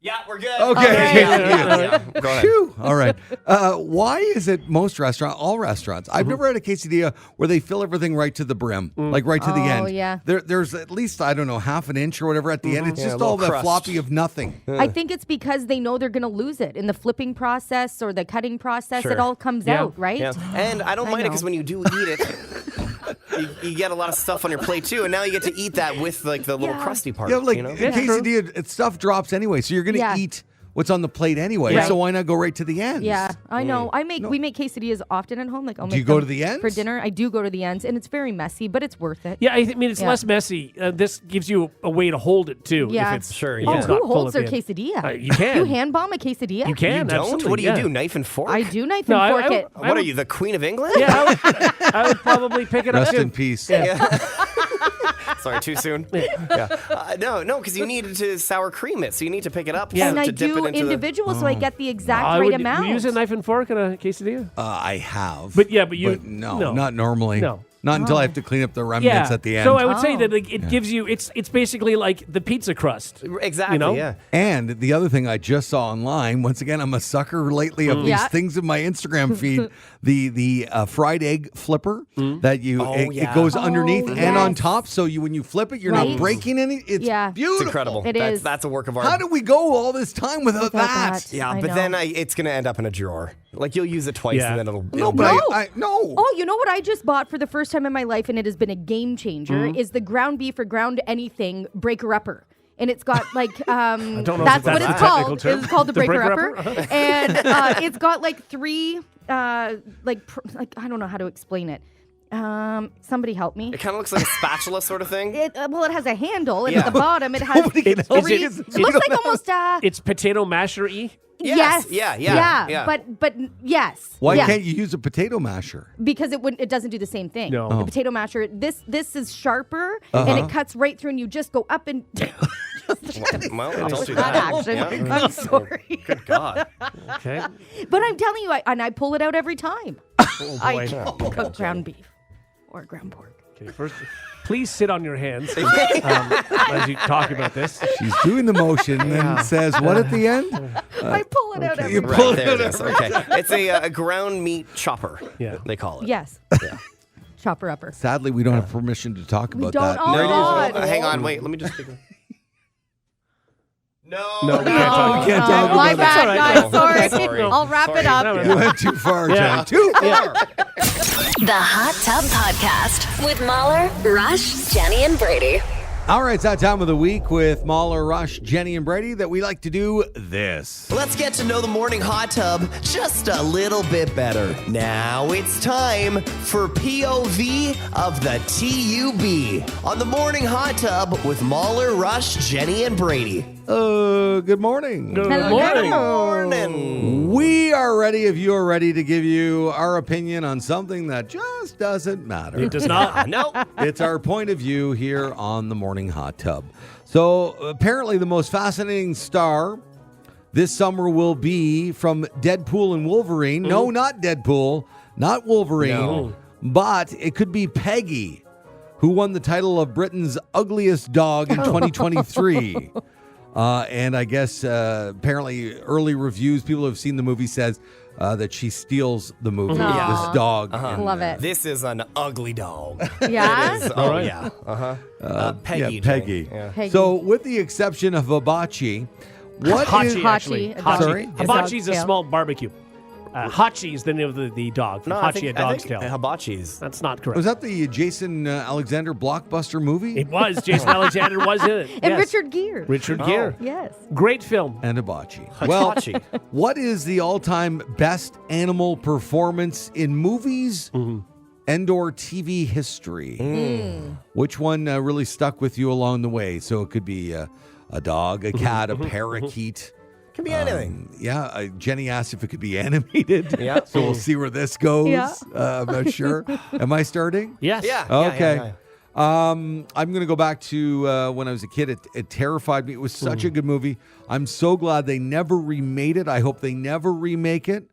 Yeah, we're good. Okay. Yeah. Go ahead. Phew. All right. Why is it all restaurants? I've never had a quesadilla where they fill everything right to the brim, like right to the end. Oh, yeah. There's at least, I don't know, half an inch or whatever at the end. It's Yeah, just a all little that crust. floppy of nothing. I think it's because they know they're going to lose it in the flipping process or the cutting process. Sure. It all comes Yeah. out, right? Yeah. And I don't I mind it know. because when you do eat it, you get a lot of stuff on your plate too, and now you get to eat that with like the little Yeah. crusty part. Yeah, like you know? a quesadilla, stuff drops anyway, so you're going to Yeah. eat what's on the plate anyway. Right. So why not go right to the end? Yeah, I know. We make quesadillas often at home. Like I'll Do make you go them to the ends? for dinner? I do go to the ends, and it's very messy, but it's worth it. Yeah, I mean, it's Yeah. less messy. This gives you a way to hold it, too. Yeah. If it's, Sure, if Oh, it's who not full holds at their the end. quesadilla? You can. You hand bomb a quesadilla? You can. You don't? absolutely, What do you yeah. do? Knife and fork? I do knife No, and fork it. What are you, the Queen of England? Yeah, I would probably pick it up, Rest too. in peace. Sorry, too soon. Yeah. No, because you need to sour cream it, so you need to pick it up. And to I dip do it into individual, so I get the exact I right would amount. use a knife and fork in a quesadilla. I have. But you... no, not normally. No. Not until I have to clean up the remnants at the end. So I would say Oh. that like, it gives you... It's basically like the pizza crust. Exactly, You know? yeah. And the other thing I just saw online, once again, I'm a sucker lately of these Yeah. things in my Instagram feed. The fried egg flipper that it goes underneath and yes. on top. So when you flip it, you're Right. not breaking any. It's Yeah. beautiful. It's incredible. It is. That's a work of art. How do we go all this time without that? Yeah, I but know. then it's going to end up in a drawer. Like you'll use it twice Yeah. and then it'll No, but no. Oh, you know what I just bought for the first time in my life, and it has been a game changer, is the ground beef or ground anything breaker-upper. And it's got like, don't know if that's what that's it's a technical called. term. It's called the The breaker-upper. breaker-upper? And it's got like 3, like I don't know how to explain it. Somebody help me. It kind of looks like a spatula sort of thing. It has a handle, and Yeah. at the bottom it has Nobody can help three. you. It looks like almost It's potato masher-y. yes, Yeah. But yes. Why yeah. can't you use a potato masher? Because it doesn't do the same thing. No. The potato masher, this is sharper and it cuts right through, and you just go up and Well, don't do that that. action. Yeah. I'm sorry. Good God. Okay. But I'm telling you, I pull it out every time. I cook ground beef or ground pork. Okay, first, please sit on your hands as you talk about this. She's doing the motion and then says what at the end? I pull it out every You time. pull Right, it there out it is. every Okay. It's a ground meat chopper, Yeah. they call it. Yes. Yeah. Chopper upper. Sadly, we don't have permission to talk about don't. that. Oh, No, God. hang on, wait, let me just take a... No, No, we can't talk. We can't talk my about bad, that. guys. No. Sorry. Sorry. I'll wrap it Sorry. up. You went too far, Yeah. Jenny. Too far. The Hot Tub Podcast with Mahler, Rush, Jenny, and Brady. All right, it's that time of the week with Mahler, Rush, Jenny, and Brady that we like to do this. Let's get to know the morning hot tub just a little bit better. Now it's time for POV of the TUB on the morning hot tub with Mahler, Rush, Jenny, and Brady. Good morning. Good Hello. morning. Morning. We are ready, if you are ready, to give you our opinion on something that just doesn't matter. It does not. No. It's our point of view here on the Morning Hot Tub. So apparently the most fascinating star this summer will be from Deadpool and Wolverine. No, not Deadpool, not Wolverine, but it could be Peggy, who won the title of Britain's ugliest dog in 2023. And I guess apparently early reviews, people who have seen the movie says that she steals the movie, this dog. Love it. This is an ugly dog. Yeah? It is. Oh, yeah. Peggy. Yeah, Peggy. Yeah. Peggy. So with the exception of Hibachi, what is... Hachi, actually. a dog. Sorry? Hibachi's a tail. small barbecue. Hachi is the name of the dog. No, I Hachi, think, a dog's tail. Hibachi's. That's not correct. Was that the Jason Alexander blockbuster movie? It was. Jason Alexander was in it. And Yes. Richard Gere. Richard Gere. Yes. Great film. And Hibachi. Well, Hibachi. what is the all-time best animal performance in movies and/or TV history? Which one really stuck with you along the way? So it could be a dog, a cat, a parakeet. Could be anything. Jenny asked if it could be animated. Yeah. So we'll see where this goes. Yeah. I'm not sure. Am I starting? Yes. Yeah. Okay. Yeah. I'm going to go back to when I was a kid. It terrified me. It was such a good movie. I'm so glad they never remade it. I hope they never remake it.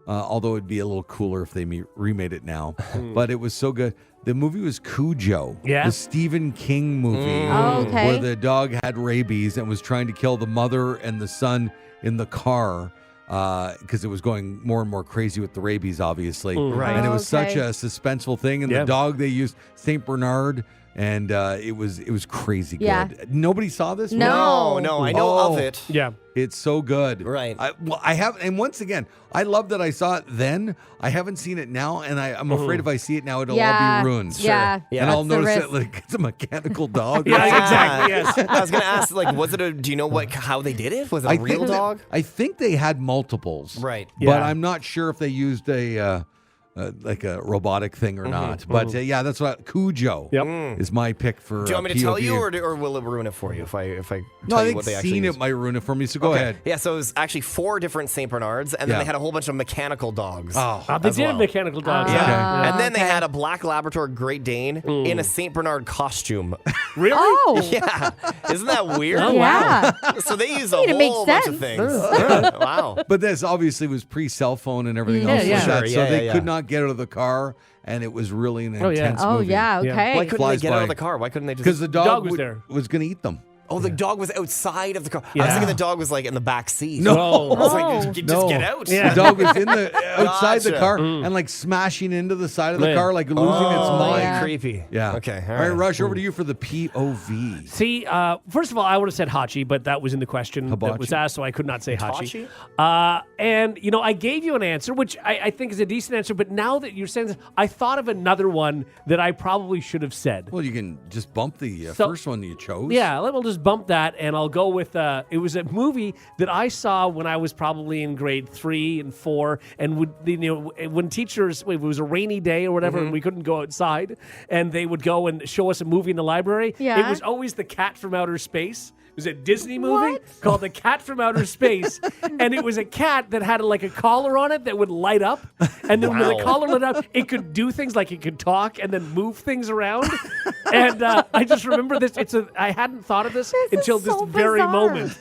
Although it'd be a little cooler if they remade it now. But it was so good. The movie was Cujo, Yeah. the Stephen King movie, Oh, okay. where the dog had rabies and was trying to kill the mother and the son in the car because it was going more and more crazy with the rabies, obviously. Right. And it was such Okay. a suspenseful thing. And Yeah. the dog they used, Saint Bernard, and it was crazy good. Yeah. Nobody saw this? No. No, I know of Oh. it. Yeah. It's so good. Right. I have, and once again, I love that I saw it then. I haven't seen it now, and I'm afraid if I see it now, it'll all be ruined. Yeah. And I'll That's the notice risk. that like it's a mechanical dog. Yeah, exactly. Yes. I was gonna ask, like, was it do you know how they did it? Was it a real dog? I think they had multiples. Right. But Yeah. I'm not sure if they used a like a robotic thing or not. But yeah, that's what Cujo is my pick for. Do you want me to tell POV. you, or will it ruin it for you if I No, tell I you think what they actually seeing used? it might ruin it for me. So go ahead. Yeah, so it was actually 4 different St. Bernards, and then they had a whole bunch of mechanical dogs. They as did well. mechanical dogs. Yeah. And then they okay. had a black Labrador Great Dane in a St. Bernard costume. Really? Oh. Yeah. Isn't that weird? Oh, Yeah. So they use a I mean, it makes whole bunch of sense. things. Wow. But this obviously was pre-cell phone and everything Yeah, else yeah. like that. Sure, So yeah, they yeah, could yeah. not get out of the car, and it was really an Oh, yeah. intense Oh, movie. yeah. Yeah. Okay. Why couldn't Flies they get out by. of the car? Why couldn't they just... Because the dog dog was there. was going to eat them. Oh, the dog was outside of the car. I was Yeah. thinking the dog was like in the back seat. No. Oh. I was like, just No. get out. Yeah. The dog was in the outside the Gotcha. car and like smashing into the side of the Man. car, like losing its mind. yeah. Creepy. Yeah. Okay. All right, Rush, over to you for the POV. See, first of all, I would have said Hachi, but that was in the question that was Hibachi. asked, so I could not say Hachi. Hitachi? And, I gave you an answer, which I think is a decent answer, but now that you're saying this, I thought of another one that I probably should have said. Well, you can just bump the So- first one you chose. Yeah, we'll just bump that, and I'll go with it was a movie that I saw when I was probably in grade 3 and 4, and when teachers, it was a rainy day or whatever, and we couldn't go outside, and they would go and show us a movie in the library. Yeah. It was always The Cat from Outer Space. It was a Disney movie called The Cat from Outer Space, and it was a cat that had like a collar on it that would light up, and then when the collar lit up, it could do things like it could talk and then move things around. And I just remember this. I hadn't thought of this until is this so very bizarre. moment.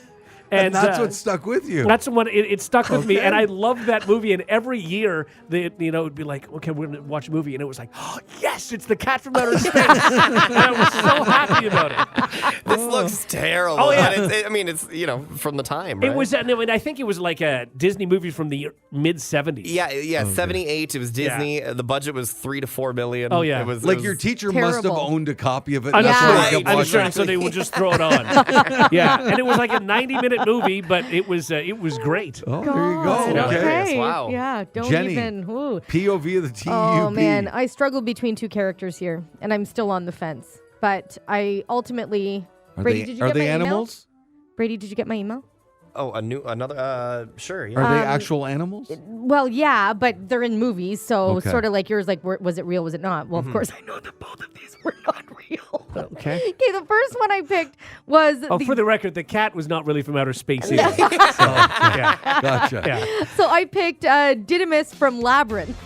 And that's what stuck with you. That's the one. It stuck with me, Okay. and I loved that movie. And every year, it would be like, okay, we're gonna watch a movie, and it was like, oh, yes, it's The Cat from Outer Space. And I was so happy about it. This looks terrible. Oh, yeah. But it's from the time, right? It was. I think it was like a Disney movie from the mid '70s. Yeah, 78. It was Disney. The budget was $3 to $4 billion. Oh, yeah. It was, like it was, your teacher must have terrible. owned a copy of it. I'm That's sure. why Yeah. I kept I'm watching sure. it. So they would just throw it on. Yeah, and it was like a 90-minute movie, but it was great. Oh, there you God, go. Okay. Wow. Yeah, don't Jenny, even. Ooh. POV of the TUP. Oh, man. I struggled between 2 characters here, and I'm still on the fence. But I ultimately... Brady, did you are get they my email? animals? Brady, did you get my email? Oh, another. Sure. Yeah. Are they actual animals? Well, yeah, but they're in movies, so Okay. sort of like yours, like, was it real, was it not? Well, of course, I know that both of these were not real. Okay. Okay, the first one I picked was... Oh, for the record, the cat was not really from outer space either. So, yeah. Gotcha. Yeah. So I picked Didymus from Labyrinth.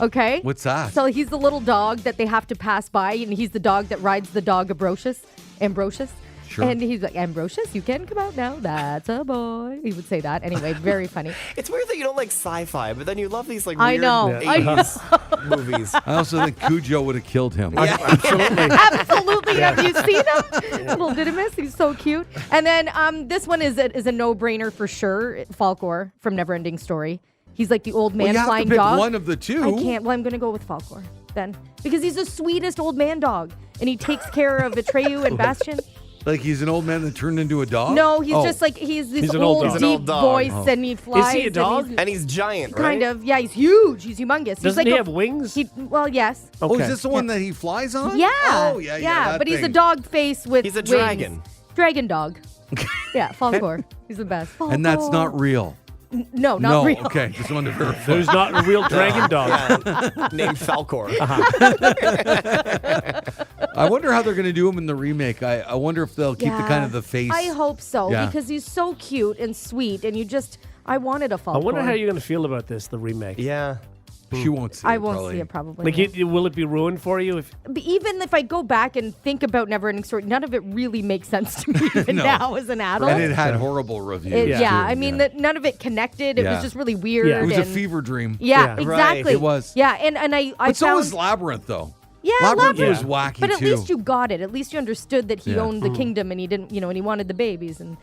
Okay? What's that? So he's the little dog that they have to pass by, and he's the dog that rides the dog Ambrosius. Sure. And he's like, Ambrosius, you can come out now. That's a boy. He would say that. Anyway, very funny. It's weird that you don't like sci-fi, but then you love these like I weird know. 80s movies. I also think Cujo would have killed him. Absolutely. Have you seen him? Little Didymus. He's so cute. And then this one is a no-brainer for sure. Falkor from Neverending Story. He's like the old man you have flying to pick dog. one of the two. I can't. Well, I'm going to go with Falkor then. Because he's the sweetest old man dog. And he takes care of Atreyu and Bastion. Like he's an old man that turned into a dog? No, he's just like, he's this an old old, dog. He's an deep old dog. voice and he flies. Is he a dog? And he's giant, right? Kind of. Yeah, he's huge. He's humongous. He's Doesn't like he have wings? Well, yes. Oh, Okay. is this the one that he flies on? Yeah. Oh, yeah. But he's a thing. dog face with He's a wings. dragon. Dragon dog. Yeah, Falkor. He's the best. And that's Falkor. not real. No, not real. Okay. Just wanted to verify. There's not a real dragon dog. Yeah, named Falkor. I wonder how they're going to do him in the remake. I wonder if they'll keep the kind of the face. I hope so Yeah. because he's so cute and sweet, and I wanted a Falkor. I wonder how you're going to feel about this, the remake. Yeah. She won't see it. I won't probably. see it probably. Like, no. will it be ruined for you? But even if I go back and think about Neverending Story, none of it really makes sense to me even No. now as an adult. And it had horrible reviews. I mean, that none of it connected. It was just really weird. Yeah. It was a and- fever dream. Yeah, Right. exactly. It was. Yeah, and I But so found, was Labyrinth, though. Yeah, Labyrinth Labyrinth. was wacky, But at too. least you got it. At least you understood that he Yeah. owned the kingdom and he didn't, and he wanted the babies and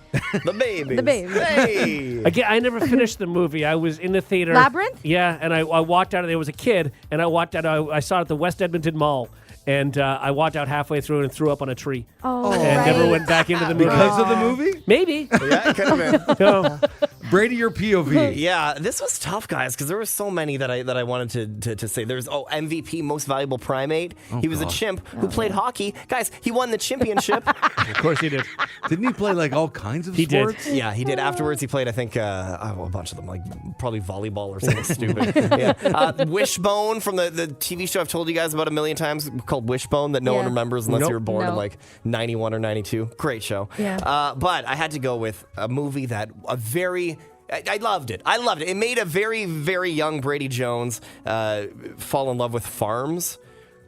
The babies. the babies. Hey. Again, I never finished the movie. I was in the theater. Labyrinth? Yeah, and I walked out. There was a kid, and I walked out. I saw it at the West Edmonton Mall, and I walked out halfway through and threw up on a tree. Oh, and right. never went back into the movie. Because of the movie? Maybe. Yeah, it could have been. No. Brady, your POV. Yeah, this was tough, guys, because there were so many that I wanted to say. There's MVP, most valuable primate. He was a chimp who played hockey. Guys, he won the championship. Of course he did. Didn't he play like all kinds of He did. sports? Yeah, he did. Afterwards, he played, I think, a bunch of them, like probably volleyball or something stupid. Yeah. Wishbone from the TV show I've told you guys about a million times called Wishbone that no one remembers unless Nope. you were born in No. like 91 or 92. Great show. Yeah. But I had to go with a movie that I loved it. I loved it. It made a very, very young Brady Jones fall in love with farms.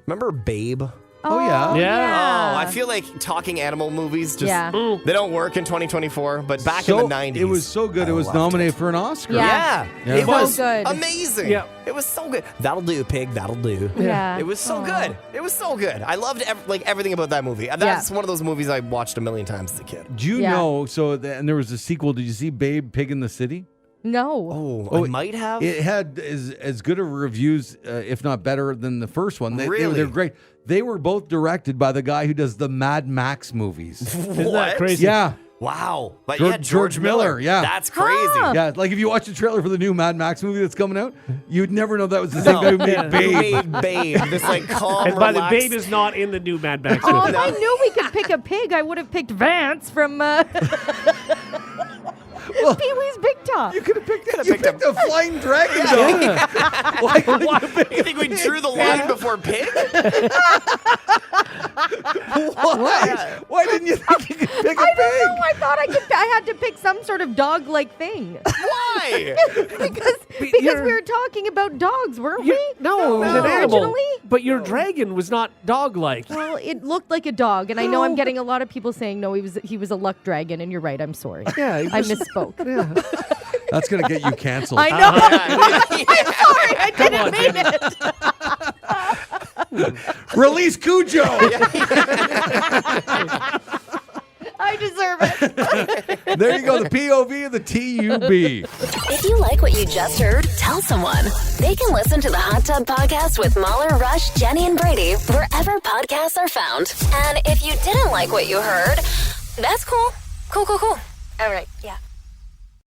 Remember Babe? Oh, yeah. Yeah. Oh, I feel like talking animal movies just Yeah. they don't work in 2024. But back So, in the 90s, it was so good. It was loved nominated for an Oscar. Yeah. Yeah, Yeah. it So was good. amazing. Yeah. It was so good. That'll do, pig. That'll do. Yeah. It was so good. It was so good. I loved everything about that movie. That's one of those movies I watched a million times as a kid. Do you Yeah. know? And there was a sequel. Did you see Babe, Pig in the City? No. Oh, I might have. It had as good of reviews, if not better, than the first one. Really? They're great. They were both directed by the guy who does the Mad Max movies. Isn't that crazy? Yeah. Wow. But George Miller, yeah. That's crazy. Yeah, like if you watch the trailer for the new Mad Max movie that's coming out, you'd never know that was the same guy who made Babe. Who made Babe. This like calm, And by the relaxed- Babe is not in the new Mad Max Oh, movie. if I knew we could pick a pig, I would have picked Vance from Pee-wee's Big Top. You could have picked a flying dragon dog. You think we drew the line before pig? Why? Why didn't you think you could pick a I pig? don't know. I thought I had to pick some sort of dog-like thing. Why? because we were talking about dogs, weren't we? No, it was an animal. Originally? But your dragon was not dog-like. Well, it looked like a dog, and I know I'm getting a lot of people saying no, he was a luck dragon, and you're right. I'm sorry. Yeah, I misspoke. That's gonna get you canceled. I know. I'm sorry. I didn't mean it. Release Cujo. I deserve it. There you go. The POV of the TUB. If you like what you just heard, tell someone. They can listen to the Hot Tub Podcast with Mahler, Rush, Jenny, and Brady wherever podcasts are found. And if you didn't like what you heard, that's cool. Cool. All right, yeah.